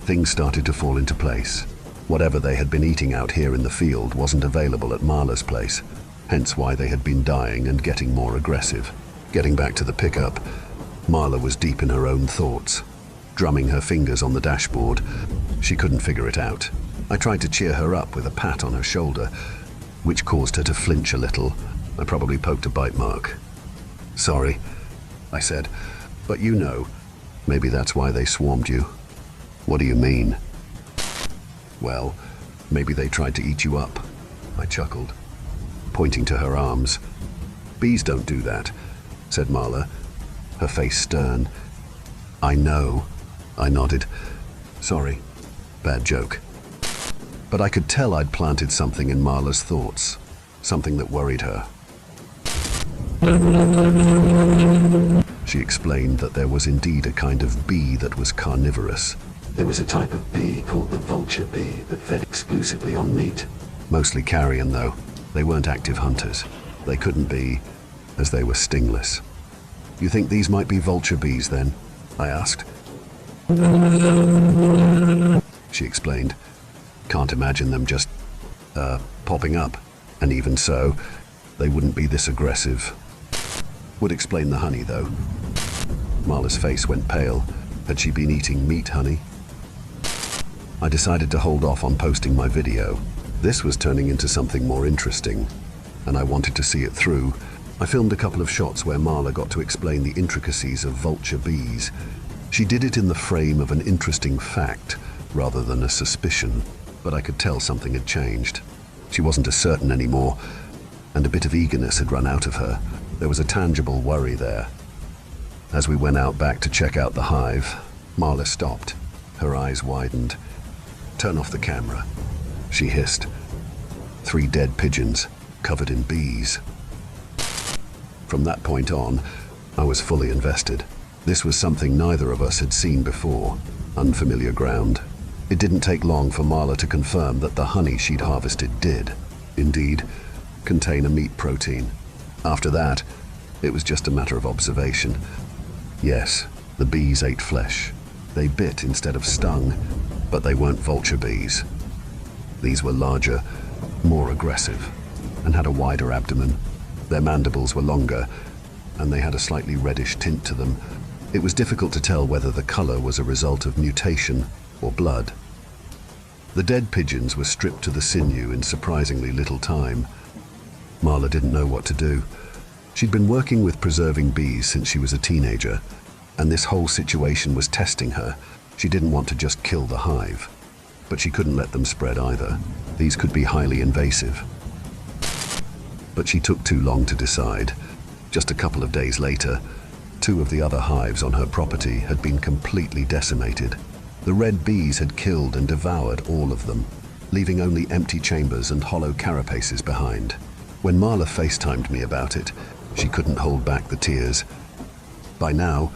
Things started to fall into place. Whatever they had been eating out here in the field wasn't available at Marla's place, hence why they had been dying and getting more aggressive. Getting back to the pickup, Marla was deep in her own thoughts, drumming her fingers on the dashboard. She couldn't figure it out. I tried to cheer her up with a pat on her shoulder, which caused her to flinch a little. I probably poked a bite mark. "Sorry," I said, "but you know, maybe that's why they swarmed you." "What do you mean?" "Well, maybe they tried to eat you up," I chuckled, pointing to her arms. "Bees don't do that," said Marla, her face stern. "I know," I nodded. "Sorry, bad joke." But I could tell I'd planted something in Marla's thoughts, something that worried her. She explained that there was indeed a kind of bee that was carnivorous. There was a type of bee called the vulture bee that fed exclusively on meat. Mostly carrion, though. They weren't active hunters. They couldn't be, as they were stingless. "You think these might be vulture bees, then?" I asked. She explained. "Can't imagine them just, popping up. And even so, they wouldn't be this aggressive." Would explain the honey, though. Marla's face went pale. Had she been eating meat honey? I decided to hold off on posting my video. This was turning into something more interesting, and I wanted to see it through. I filmed a couple of shots where Marla got to explain the intricacies of vulture bees. She did it in the frame of an interesting fact, rather than a suspicion, but I could tell something had changed. She wasn't as certain anymore, and a bit of eagerness had run out of her. There was a tangible worry there. As we went out back to check out the hive, Marla stopped. Her eyes widened. "Turn off the camera," she hissed. 3 dead pigeons, covered in bees. From that point on, I was fully invested. This was something neither of us had seen before, unfamiliar ground. It didn't take long for Marla to confirm that the honey she'd harvested did, indeed, contain a meat protein. After that, it was just a matter of observation. Yes, the bees ate flesh. They bit instead of stung, but they weren't vulture bees. These were larger, more aggressive, and had a wider abdomen. Their mandibles were longer, and they had a slightly reddish tint to them. It was difficult to tell whether the color was a result of mutation or blood. The dead pigeons were stripped to the sinew in surprisingly little time. Marla didn't know what to do. She'd been working with preserving bees since she was a teenager, and this whole situation was testing her. She didn't want to just kill the hive, but she couldn't let them spread either. These could be highly invasive. But she took too long to decide. Just a couple of days later, 2 of the other hives on her property had been completely decimated. The red bees had killed and devoured all of them, leaving only empty chambers and hollow carapaces behind. When Marla FaceTimed me about it, she couldn't hold back the tears. By now,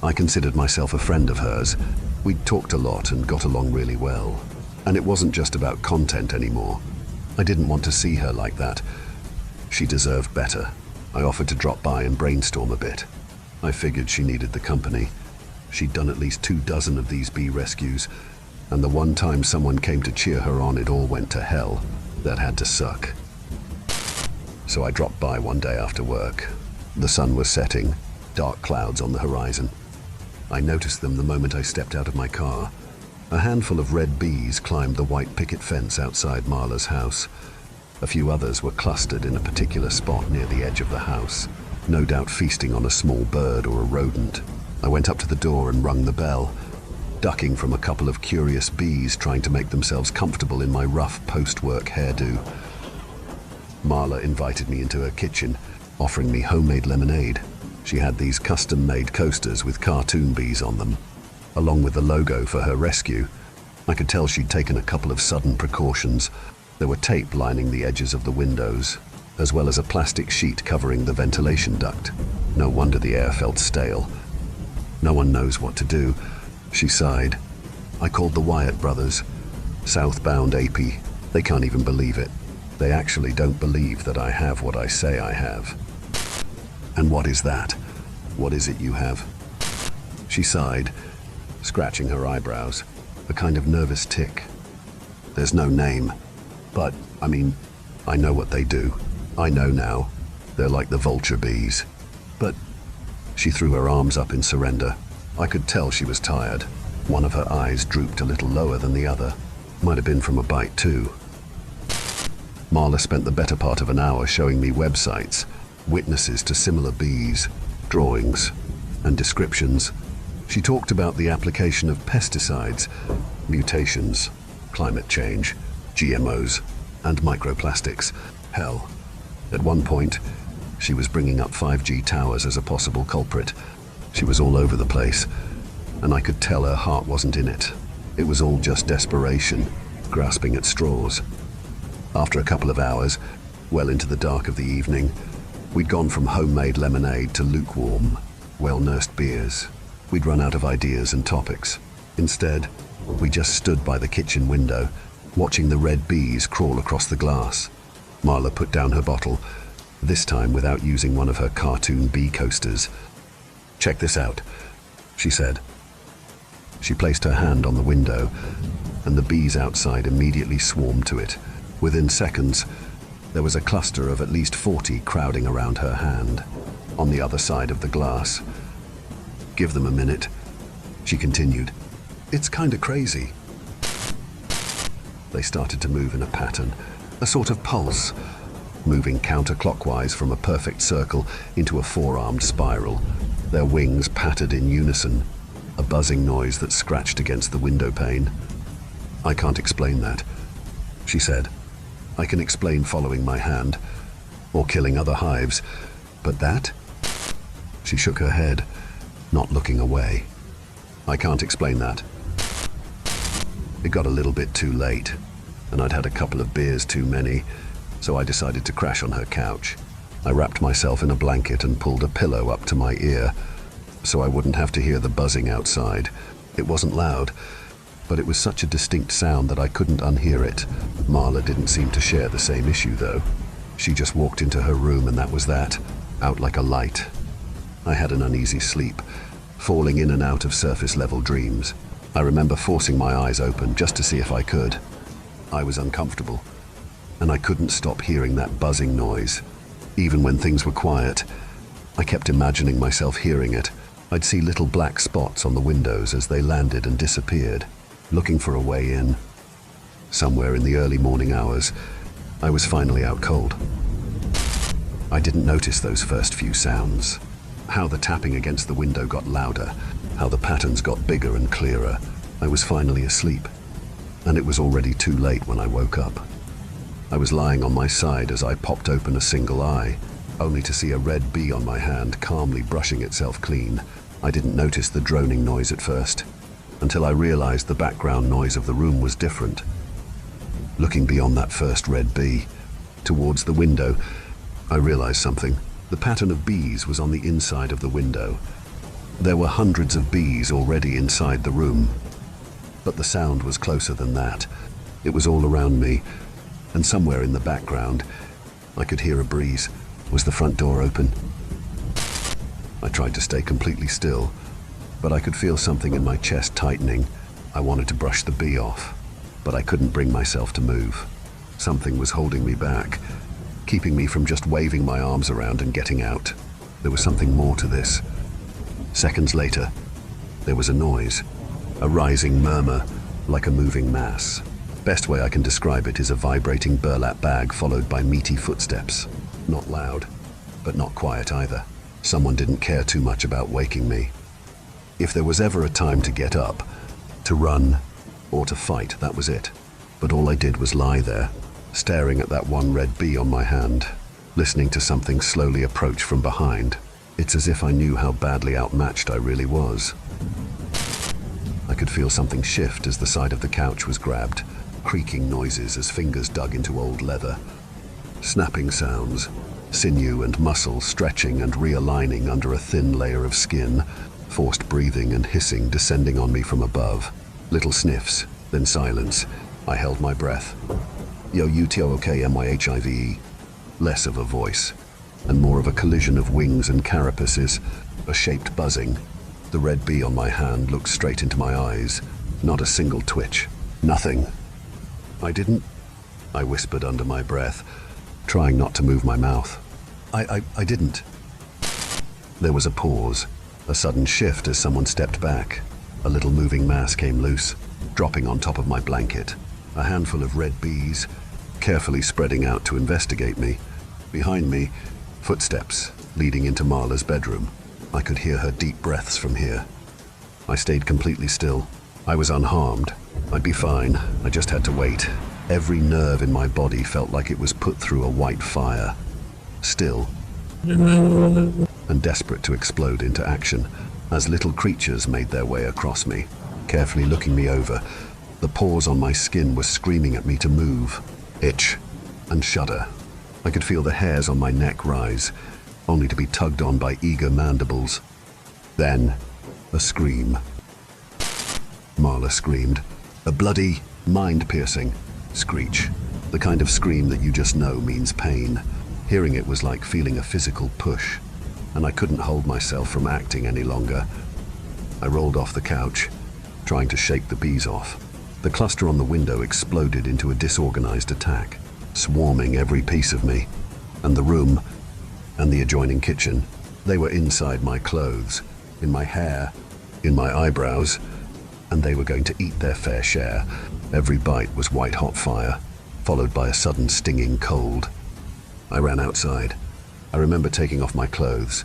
I considered myself a friend of hers. We'd talked a lot and got along really well. And it wasn't just about content anymore. I didn't want to see her like that. She deserved better. I offered to drop by and brainstorm a bit. I figured she needed the company. She'd done at least 24 of these bee rescues, and the one time someone came to cheer her on, it all went to hell. That had to suck. So I dropped by one day after work. The sun was setting, dark clouds on the horizon. I noticed them the moment I stepped out of my car. A handful of red bees climbed the white picket fence outside Marla's house. A few others were clustered in a particular spot near the edge of the house, no doubt feasting on a small bird or a rodent. I went up to the door and rung the bell, ducking from a couple of curious bees trying to make themselves comfortable in my rough post-work hairdo. Marla invited me into her kitchen, offering me homemade lemonade. She had these custom-made coasters with cartoon bees on them, along with the logo for her rescue. I could tell she'd taken a couple of sudden precautions. There were tape lining the edges of the windows, as well as a plastic sheet covering the ventilation duct. No wonder the air felt stale. No one knows what to do, she sighed. I called the Wyatt brothers, southbound AP. They can't even believe it. They actually don't believe that I have what I say I have. And what is that? What is it you have? She sighed, scratching her eyebrows, a kind of nervous tick. There's no name, but, I know what they do. I know now. They're like the vulture bees. But she threw her arms up in surrender. I could tell she was tired. One of her eyes drooped a little lower than the other. Might have been from a bite too. Marla spent the better part of an hour showing me websites, witnesses to similar bees, drawings, and descriptions. She talked about the application of pesticides, mutations, climate change, GMOs, and microplastics. Hell, at one point, she was bringing up 5G towers as a possible culprit. She was all over the place, and I could tell her heart wasn't in it. It was all just desperation, grasping at straws. After a couple of hours, well into the dark of the evening, we'd gone from homemade lemonade to lukewarm, well-nursed beers. We'd run out of ideas and topics. Instead, we just stood by the kitchen window, watching the red bees crawl across the glass. Marla put down her bottle, this time without using one of her cartoon bee coasters. "Check this out," she said. She placed her hand on the window, and the bees outside immediately swarmed to it. Within seconds, there was a cluster of at least 40 crowding around her hand, on the other side of the glass. "Give them a minute," she continued. "It's kinda crazy." They started to move in a pattern, a sort of pulse, moving counterclockwise from a perfect circle into a four-armed spiral. Their wings pattered in unison, a buzzing noise that scratched against the window pane. "I can't explain that," she said. "I can explain following my hand, or killing other hives, but that?" She shook her head, not looking away. "I can't explain that." It got a little bit too late. and I'd had a couple of beers too many, so I decided to crash on her couch. I wrapped myself in a blanket and pulled a pillow up to my ear so I wouldn't have to hear the buzzing outside. It wasn't loud, but it was such a distinct sound that I couldn't unhear it. Marla didn't seem to share the same issue, though. She just walked into her room and that was that, out like a light. I had an uneasy sleep, falling in and out of surface-level dreams. I remember forcing my eyes open just to see if I could. I was uncomfortable, and I couldn't stop hearing that buzzing noise. Even when things were quiet, I kept imagining myself hearing it. I'd see little black spots on the windows as they landed and disappeared, looking for a way in. Somewhere in the early morning hours, I was finally out cold. I didn't notice those first few sounds. How the tapping against the window got louder, how the patterns got bigger and clearer. I was finally asleep, and it was already too late when I woke up. I was lying on my side as I popped open a single eye, only to see a red bee on my hand calmly brushing itself clean. I didn't notice the droning noise at first, until I realized the background noise of the room was different. Looking beyond that first red bee, towards the window, I realized something. The pattern of bees was on the inside of the window. There were hundreds of bees already inside the room, but the sound was closer than that. It was all around me, and somewhere in the background, I could hear a breeze. Was the front door open? I tried to stay completely still, but I could feel something in my chest tightening. I wanted to brush the bee off, but I couldn't bring myself to move. Something was holding me back, keeping me from just waving my arms around and getting out. There was something more to this. Seconds later, there was a noise, a rising murmur, like a moving mass. Best way I can describe it is a vibrating burlap bag followed by meaty footsteps. Not loud, but not quiet either. Someone didn't care too much about waking me. If there was ever a time to get up, to run, or to fight, that was it. But all I did was lie there, staring at that one red bee on my hand, listening to something slowly approach from behind. It's as if I knew how badly outmatched I really was. I could feel something shift as the side of the couch was grabbed, creaking noises as fingers dug into old leather, snapping sounds, sinew and muscle stretching and realigning under a thin layer of skin, forced breathing and hissing descending on me from above. Little sniffs, then silence. I held my breath. Yo, UTOOK MYHIVE. Less of a voice, and more of a collision of wings and carapaces, a shaped buzzing. The red bee on my hand looked straight into my eyes. Not a single twitch. Nothing. I whispered under my breath, trying not to move my mouth. I didn't. There was a pause, a sudden shift as someone stepped back. A little moving mass came loose, dropping on top of my blanket. A handful of red bees, carefully spreading out to investigate me. Behind me, footsteps leading into Marla's bedroom. I could hear her deep breaths from here. I stayed completely still. I was unharmed. I'd be fine. I just had to wait. Every nerve in my body felt like it was put through a white fire. Still, and desperate to explode into action, as little creatures made their way across me, carefully looking me over. The pores on my skin were screaming at me to move, itch, and shudder. I could feel the hairs on my neck rise, only to be tugged on by eager mandibles. Then, a scream. Marla screamed. A bloody, mind-piercing screech. The kind of scream that you just know means pain. Hearing it was like feeling a physical push, and I couldn't hold myself from acting any longer. I rolled off the couch, trying to shake the bees off. The cluster on the window exploded into a disorganized attack, swarming every piece of me, and the room, and the adjoining kitchen. They were inside my clothes, in my hair, in my eyebrows, and they were going to eat their fair share. Every bite was white-hot fire, followed by a sudden stinging cold. I ran outside. I remember taking off my clothes,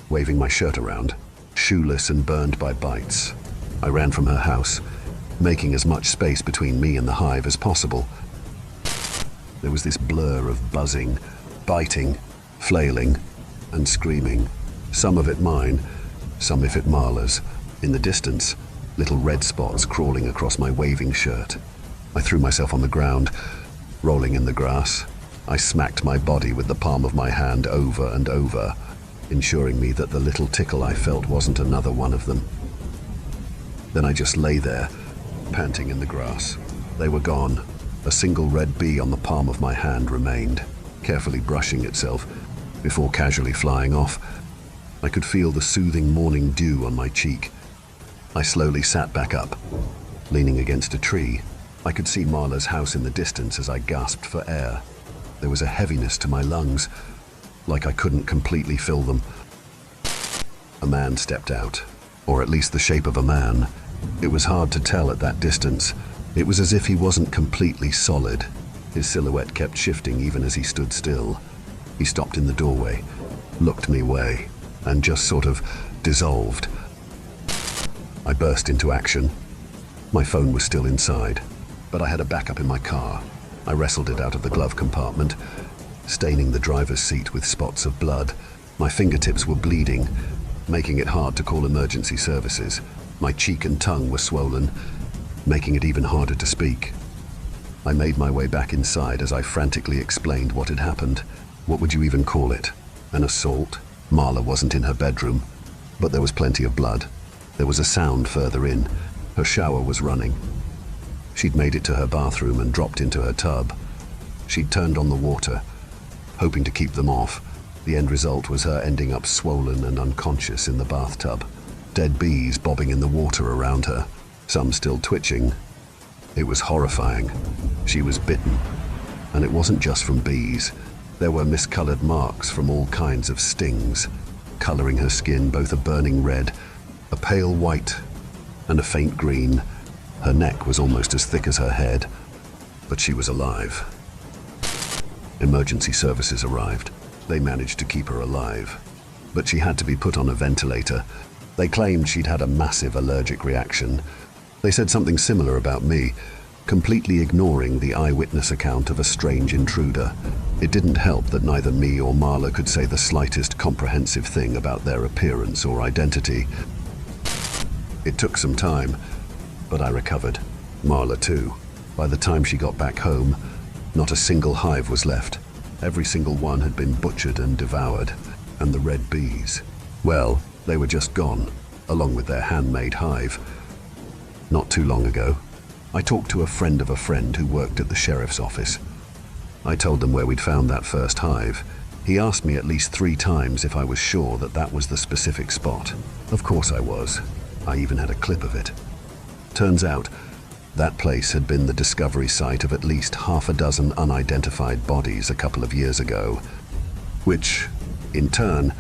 waving my shirt around, shoeless and burned by bites. I ran from her house, making as much space between me and the hive as possible. There was this blur of buzzing, biting, flailing, and screaming. Some of it mine, some of it Marla's. In the distance, little red spots crawling across my waving shirt. I threw myself on the ground, rolling in the grass. I smacked my body with the palm of my hand over and over, ensuring me that the little tickle I felt wasn't another one of them. Then I just lay there, panting in the grass. They were gone. A single red bee on the palm of my hand remained, carefully brushing itself before casually flying off. I could feel the soothing morning dew on my cheek. I slowly sat back up, leaning against a tree. I could see Marla's house in the distance as I gasped for air. There was a heaviness to my lungs, like I couldn't completely fill them. A man stepped out, or at least the shape of a man. It was hard to tell at that distance. It was as if he wasn't completely solid. His silhouette kept shifting even as he stood still. He stopped in the doorway, looked me way, and just sort of dissolved. I burst into action. My phone was still inside, but I had a backup in my car. I wrestled it out of the glove compartment, staining the driver's seat with spots of blood. My fingertips were bleeding, making it hard to call emergency services. My cheek and tongue were swollen, making it even harder to speak. I made my way back inside as I frantically explained what had happened. What would you even call it? An assault? Marla wasn't in her bedroom, but there was plenty of blood. There was a sound further in. Her shower was running. She'd made it to her bathroom and dropped into her tub. She'd turned on the water, hoping to keep them off. The end result was her ending up swollen and unconscious in the bathtub. Dead bees bobbing in the water around her, some still twitching. It was horrifying. She was bitten. And it wasn't just from bees. There were miscolored marks from all kinds of stings, coloring her skin both a burning red, a pale white, and a faint green. Her neck was almost as thick as her head, but she was alive. Emergency services arrived. They managed to keep her alive, but she had to be put on a ventilator. They claimed she'd had a massive allergic reaction. They said something similar about me, completely ignoring the eyewitness account of a strange intruder. It didn't help that neither me or Marla could say the slightest comprehensive thing about their appearance or identity. It took some time, but I recovered. Marla too. By the time she got back home, not a single hive was left. Every single one had been butchered and devoured. And the red bees, well, they were just gone, along with their handmade hive. Not too long ago, I talked to a friend of a friend who worked at the sheriff's office. I told them where we'd found that first hive. He asked me at least 3 times if I was sure that that was the specific spot. Of course I was. I even had a clip of it. Turns out, that place had been the discovery site of at least half a dozen unidentified bodies a couple of years ago, which, in turn,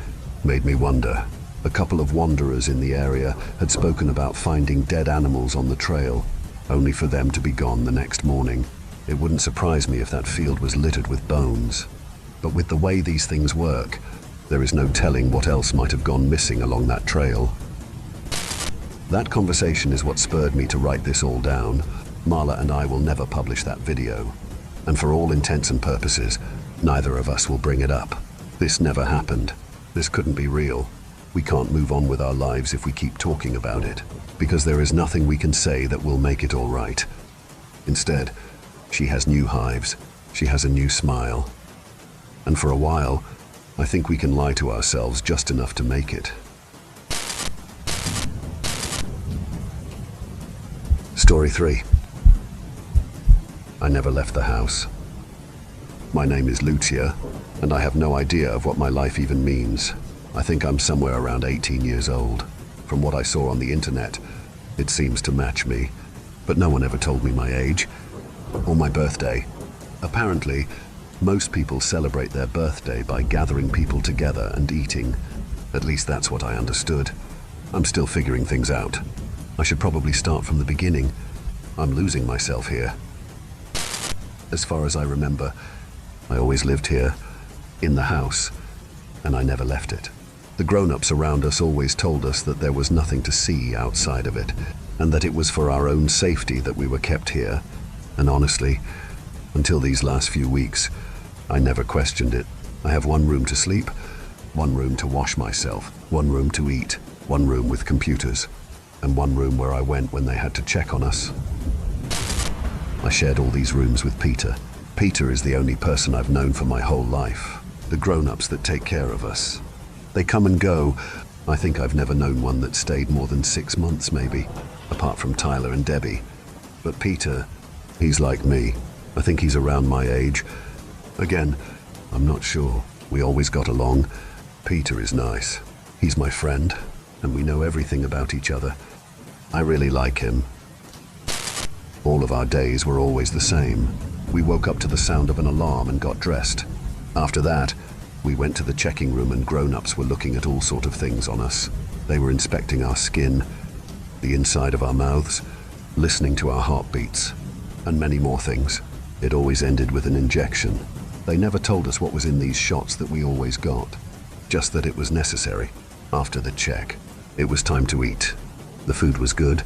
made me wonder. A couple of wanderers in the area had spoken about finding dead animals on the trail, only for them to be gone the next morning. It wouldn't surprise me if that field was littered with bones. But with the way these things work, there is no telling what else might have gone missing along that trail. That conversation is what spurred me to write this all down. Marla and I will never publish that video. And for all intents and purposes, neither of us will bring it up. This never happened. This couldn't be real. We can't move on with our lives if we keep talking about it, because there is nothing we can say that will make it all right. Instead, she has new hives. She has a new smile. And for a while, I think we can lie to ourselves just enough to make it. Story 3. I never left the house. My name is Lucia, and I have no idea of what my life even means. I think I'm somewhere around 18 years old. From what I saw on the internet, it seems to match me, but no one ever told me my age or my birthday. Apparently, most people celebrate their birthday by gathering people together and eating. At least that's what I understood. I'm still figuring things out. I should probably start from the beginning. I'm losing myself here. As far as I remember, I always lived here, in the house, and I never left it. The grown-ups around us always told us that there was nothing to see outside of it, and that it was for our own safety that we were kept here. And honestly, until these last few weeks, I never questioned it. I have one room to sleep, one room to wash myself, one room to eat, one room with computers, and one room where I went when they had to check on us. I shared all these rooms with Peter. Peter is the only person I've known for my whole life. The grown-ups that take care of us. They come and go. I think I've never known one that stayed more than 6 months, maybe, apart from Tyler and Debbie. But Peter, he's like me. I think he's around my age. Again, I'm not sure. We always got along. Peter is nice. He's my friend, and we know everything about each other. I really like him. All of our days were always the same. We woke up to the sound of an alarm and got dressed. After that, we went to the checking room and grown-ups were looking at all sort of things on us. They were inspecting our skin, the inside of our mouths, listening to our heartbeats, and many more things. It always ended with an injection. They never told us what was in these shots that we always got, just that it was necessary. After the check, it was time to eat. The food was good,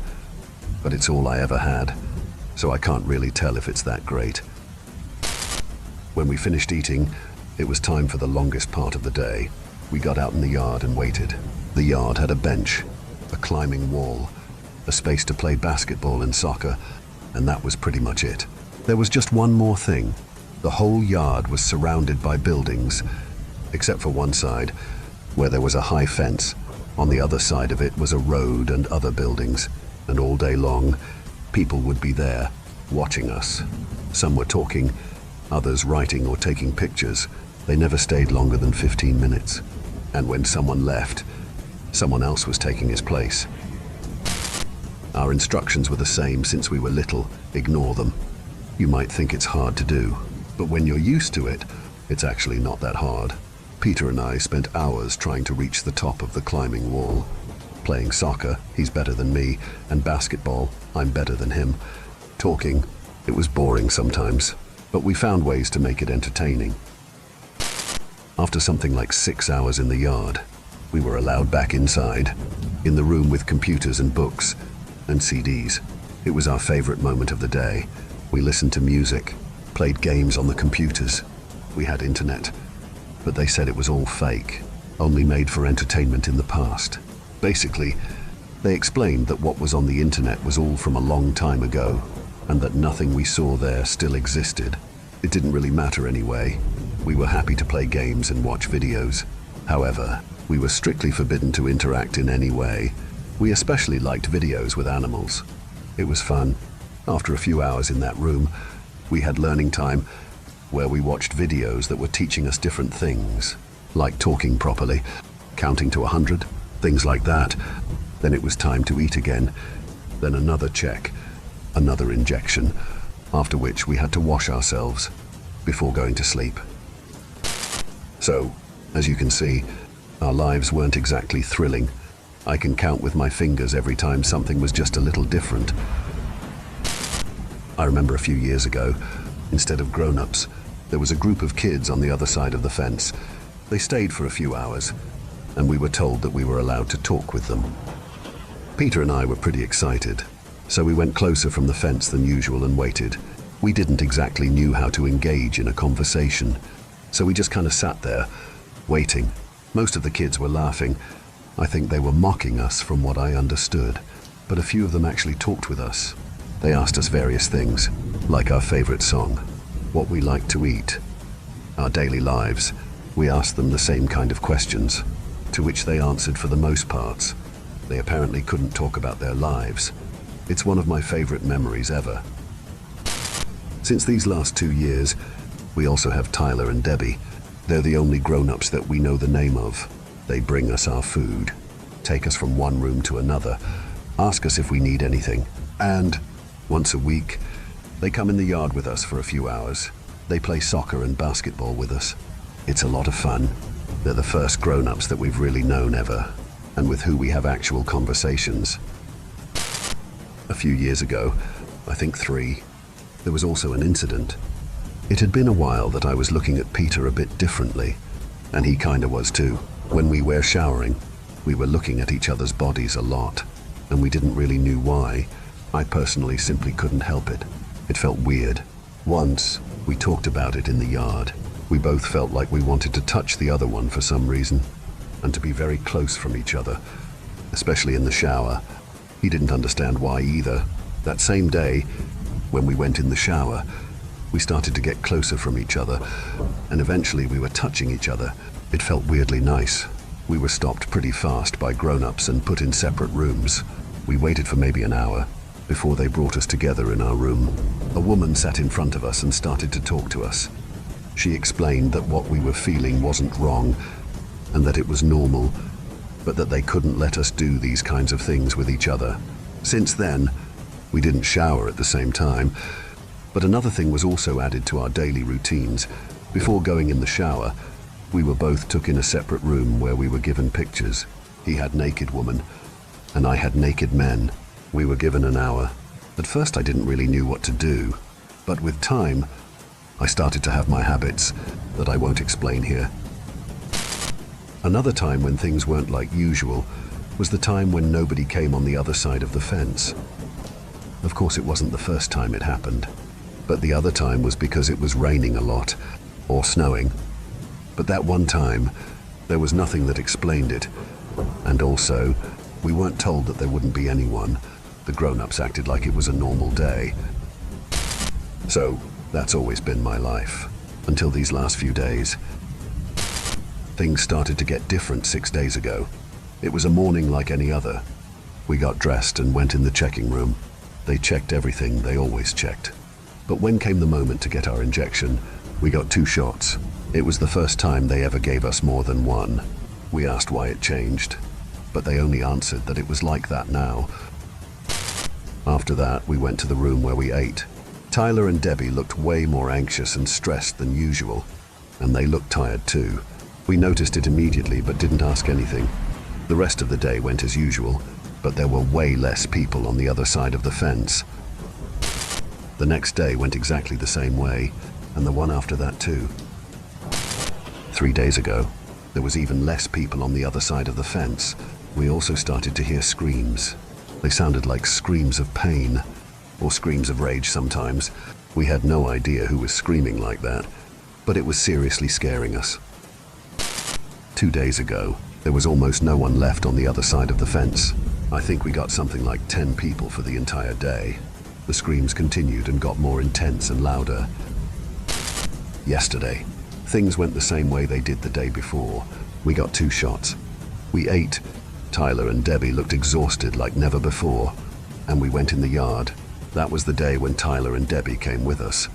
but it's all I ever had, so I can't really tell if it's that great. When we finished eating, it was time for the longest part of the day. We got out in the yard and waited. The yard had a bench, a climbing wall, a space to play basketball and soccer, and that was pretty much it. There was just one more thing. The whole yard was surrounded by buildings, except for one side, where there was a high fence. On the other side of it was a road and other buildings, and all day long, people would be there, watching us. Some were talking, others writing or taking pictures. They never stayed longer than 15 minutes. And when someone left, someone else was taking his place. Our instructions were the same since we were little. Ignore them. You might think it's hard to do, but when you're used to it, it's actually not that hard. Peter and I spent hours trying to reach the top of the climbing wall. Playing soccer, he's better than me, and basketball, I'm better than him. Talking, it was boring sometimes, but we found ways to make it entertaining. After something like 6 hours in the yard, we were allowed back inside, in the room with computers and books and CDs. It was our favorite moment of the day. We listened to music, played games on the computers. We had internet, but they said it was all fake, only made for entertainment in the past. Basically, they explained that what was on the internet was all from a long time ago, and that nothing we saw there still existed. It didn't really matter anyway. We were happy to play games and watch videos. However, we were strictly forbidden to interact in any way. We especially liked videos with animals. It was fun. After a few hours in that room, we had learning time where we watched videos that were teaching us different things, like talking properly, counting to 100, things like that. Then it was time to eat again. Then another check, another injection, after which we had to wash ourselves before going to sleep. So, as you can see, our lives weren't exactly thrilling. I can count with my fingers every time something was just a little different. I remember a few years ago, instead of grown-ups, there was a group of kids on the other side of the fence. They stayed for a few hours, and we were told that we were allowed to talk with them. Peter and I were pretty excited, so we went closer from the fence than usual and waited. We didn't exactly know how to engage in a conversation, so we just kind of sat there, waiting. Most of the kids were laughing. I think they were mocking us from what I understood, but a few of them actually talked with us. They asked us various things, like our favorite song, what we liked to eat, our daily lives. We asked them the same kind of questions, to which they answered for the most parts. They apparently couldn't talk about their lives. It's one of my favorite memories ever. Since these last 2 years, we also have Tyler and Debbie. They're the only grown-ups that we know the name of. They bring us our food, take us from one room to another, ask us if we need anything, and once a week, they come in the yard with us for a few hours. They play soccer and basketball with us. It's a lot of fun. They're the first grown-ups that we've really known ever, and with who we have actual conversations. A few years ago, I think 3, there was also an incident. It had been a while that I was looking at Peter a bit differently, and he kinda was too. When we were showering, we were looking at each other's bodies a lot, and we didn't really know why. I personally simply couldn't help it. It felt weird. Once, we talked about it in the yard. We both felt like we wanted to touch the other one for some reason, and to be very close from each other, especially in the shower. He didn't understand why either. That same day, When we went in the shower, we started to get closer from each other, and eventually we were touching each other. It felt weirdly nice. We were stopped pretty fast by grown-ups and put in separate rooms. We waited for maybe an hour before they brought us together in our room. A woman sat in front of us and started to talk to us. She explained that what we were feeling wasn't wrong and that it was normal, but that they couldn't let us do these kinds of things with each other. Since then, we didn't shower at the same time, but another thing was also added to our daily routines. Before going in the shower, we were both took in a separate room where we were given pictures. He had naked women, and I had naked men. We were given an hour. At first I didn't really know what to do, but with time, I started to have my habits that I won't explain here. Another time when things weren't like usual was the time when nobody came on the other side of the fence. Of course, it wasn't the first time it happened, but the other time was because it was raining a lot, or snowing. But that one time, there was nothing that explained it. And also, we weren't told that there wouldn't be anyone. The grown-ups acted like it was a normal day. So, that's always been my life, until these last few days. Things started to get different 6 days ago. It was a morning like any other. We got dressed and went in the checking room. They checked everything they always checked. But when came the moment to get our injection, we got 2 shots. It was the first time they ever gave us more than one. We asked why it changed, but they only answered that it was like that now. After that, we went to the room where we ate. Tyler and Debbie looked way more anxious and stressed than usual, and they looked tired too. We noticed it immediately but didn't ask anything. The rest of the day went as usual, but there were way less people on the other side of the fence. The next day went exactly the same way, and the one after that too. 3 days ago, there was even less people on the other side of the fence. We also started to hear screams. They sounded like screams of pain, or screams of rage sometimes. We had no idea who was screaming like that, but it was seriously scaring us. 2 days ago, there was almost no one left on the other side of the fence. I think we got something like 10 people for the entire day. The screams continued and got more intense and louder. Yesterday, things went the same way they did the day before. We got 2 shots. We ate. Tyler and Debbie looked exhausted like never before, and we went in the yard. That was the day when Tyler and Debbie came with us.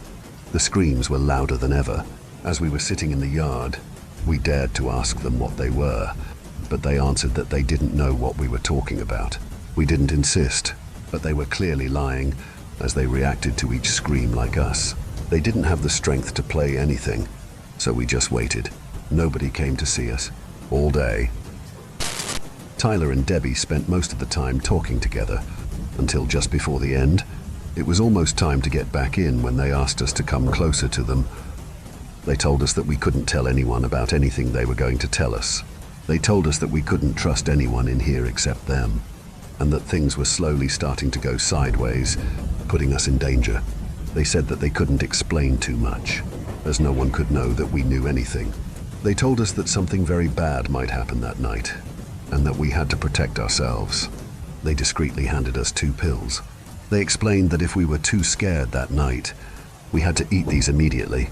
The screams were louder than ever. As we were sitting in the yard, we dared to ask them what they were, but they answered that they didn't know what we were talking about. We didn't insist, but they were clearly lying as they reacted to each scream like us. They didn't have the strength to play anything, so we just waited. Nobody came to see us all day. Tyler and Debbie spent most of the time talking together until just before the end. It was almost time to get back in when they asked us to come closer to them. They told us that we couldn't tell anyone about anything they were going to tell us. They told us that we couldn't trust anyone in here except them, and that things were slowly starting to go sideways, putting us in danger. They said that they couldn't explain too much, as no one could know that we knew anything. They told us that something very bad might happen that night, and that we had to protect ourselves. They discreetly handed us 2 pills. They explained that if we were too scared that night, we had to eat these immediately,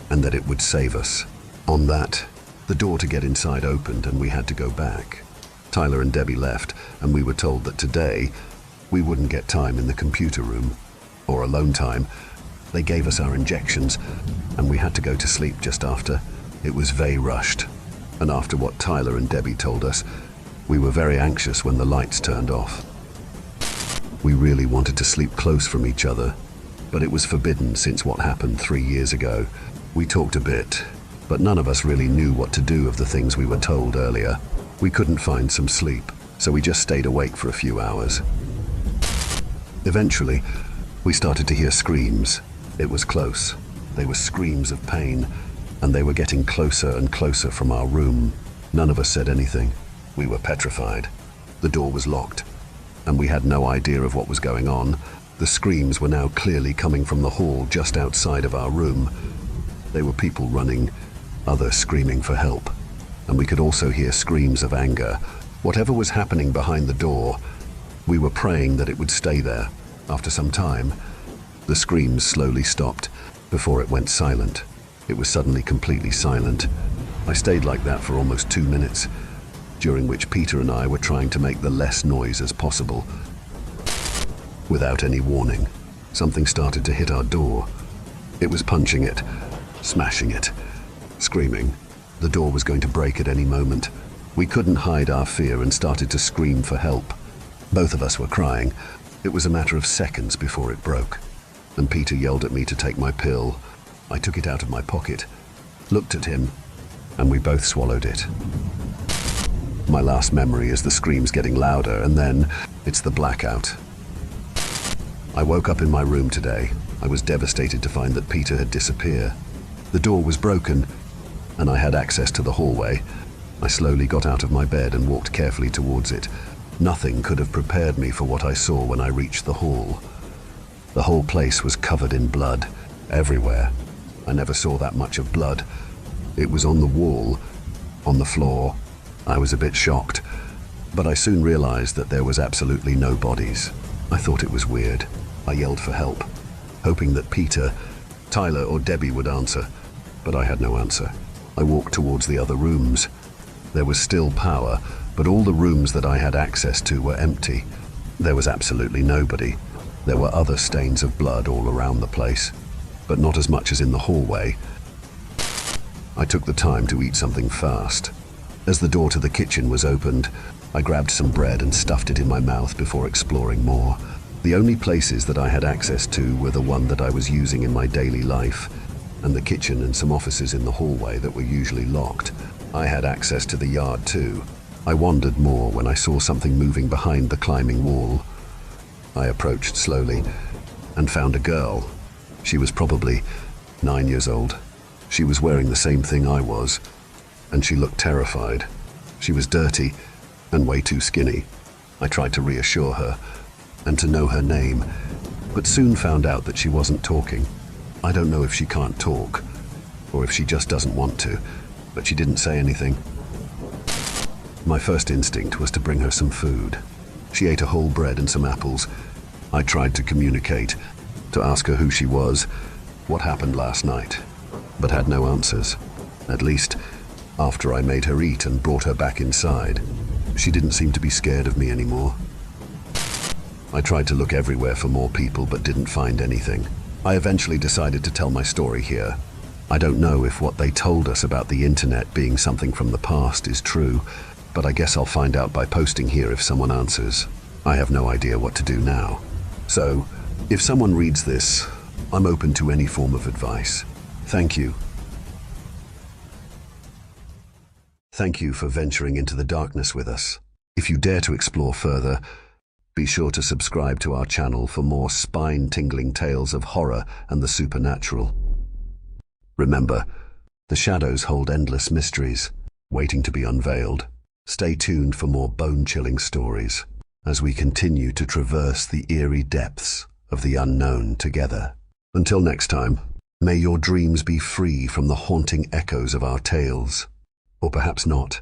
and that it would save us. On that, the door to get inside opened and we had to go back. Tyler and Debbie left, and we were told that today we wouldn't get time in the computer room, or alone time. They gave us our injections, and we had to go to sleep just after. It was very rushed, and after what Tyler and Debbie told us, we were very anxious when the lights turned off. We really wanted to sleep close from each other, but it was forbidden since what happened 3 years ago. We talked a bit, but none of us really knew what to do of the things we were told earlier. We couldn't find some sleep, so we just stayed awake for a few hours. Eventually, we started to hear screams. It was close. They were screams of pain, and they were getting closer and closer from our room. None of us said anything. We were petrified. The door was locked, and we had no idea of what was going on. The screams were now clearly coming from the hall just outside of our room. There were people running, others screaming for help, and we could also hear screams of anger. Whatever was happening behind the door, we were praying that it would stay there. After some time, The screams slowly stopped before it went silent. It was suddenly completely silent. I stayed like that for almost 2 minutes, during which Peter and I were trying to make the less noise as possible. Without any warning, something started to hit our door. It was punching it, smashing it, screaming. The door was going to break at any moment. We couldn't hide our fear and started to scream for help. Both of us were crying. It was a matter of seconds before it broke, and Peter yelled at me to take my pill. I took it out of my pocket, looked at him, and we both swallowed it. My last memory is the screams getting louder, and then it's the blackout. I woke up in my room today. I was devastated to find that Peter had disappeared. The door was broken, and I had access to the hallway. I slowly got out of my bed and walked carefully towards it. Nothing could have prepared me for what I saw when I reached the hall. The whole place was covered in blood, everywhere. I never saw that much of blood. It was on the wall, on the floor. I was a bit shocked, but I soon realized that there was absolutely no bodies. I thought it was weird. I yelled for help, hoping that Peter, Tyler, or Debbie would answer, but I had no answer. I walked towards the other rooms. There was still power, but all the rooms that I had access to were empty. There was absolutely nobody. There were other stains of blood all around the place, but not as much as in the hallway. I took the time to eat something fast. As the door to the kitchen was opened, I grabbed some bread and stuffed it in my mouth before exploring more. The only places that I had access to were the one that I was using in my daily life, and the kitchen and some offices in the hallway that were usually locked. I had access to the yard too. I wandered more when I saw something moving behind the climbing wall. I approached slowly and found a girl. She was probably 9 years old. She was wearing the same thing I was, and she looked terrified. She was dirty and way too skinny. I tried to reassure her and to know her name, but soon found out that she wasn't talking. I don't know if she can't talk or if she just doesn't want to, but she didn't say anything. My first instinct was to bring her some food. She ate a whole bread and some apples. I tried to communicate, to ask her who she was, what happened last night, but had no answers. At least, after I made her eat and brought her back inside. She didn't seem to be scared of me anymore. I tried to look everywhere for more people, but didn't find anything. I eventually decided to tell my story here. I don't know if what they told us about the internet being something from the past is true, but I guess I'll find out by posting here if someone answers. I have no idea what to do now. So, if someone reads this, I'm open to any form of advice. Thank you. Thank you for venturing into the darkness with us. If you dare to explore further, be sure to subscribe to our channel for more spine-tingling tales of horror and the supernatural. Remember, the shadows hold endless mysteries, waiting to be unveiled. Stay tuned for more bone-chilling stories as we continue to traverse the eerie depths of the unknown together. Until next time, may your dreams be free from the haunting echoes of our tales. Or perhaps not.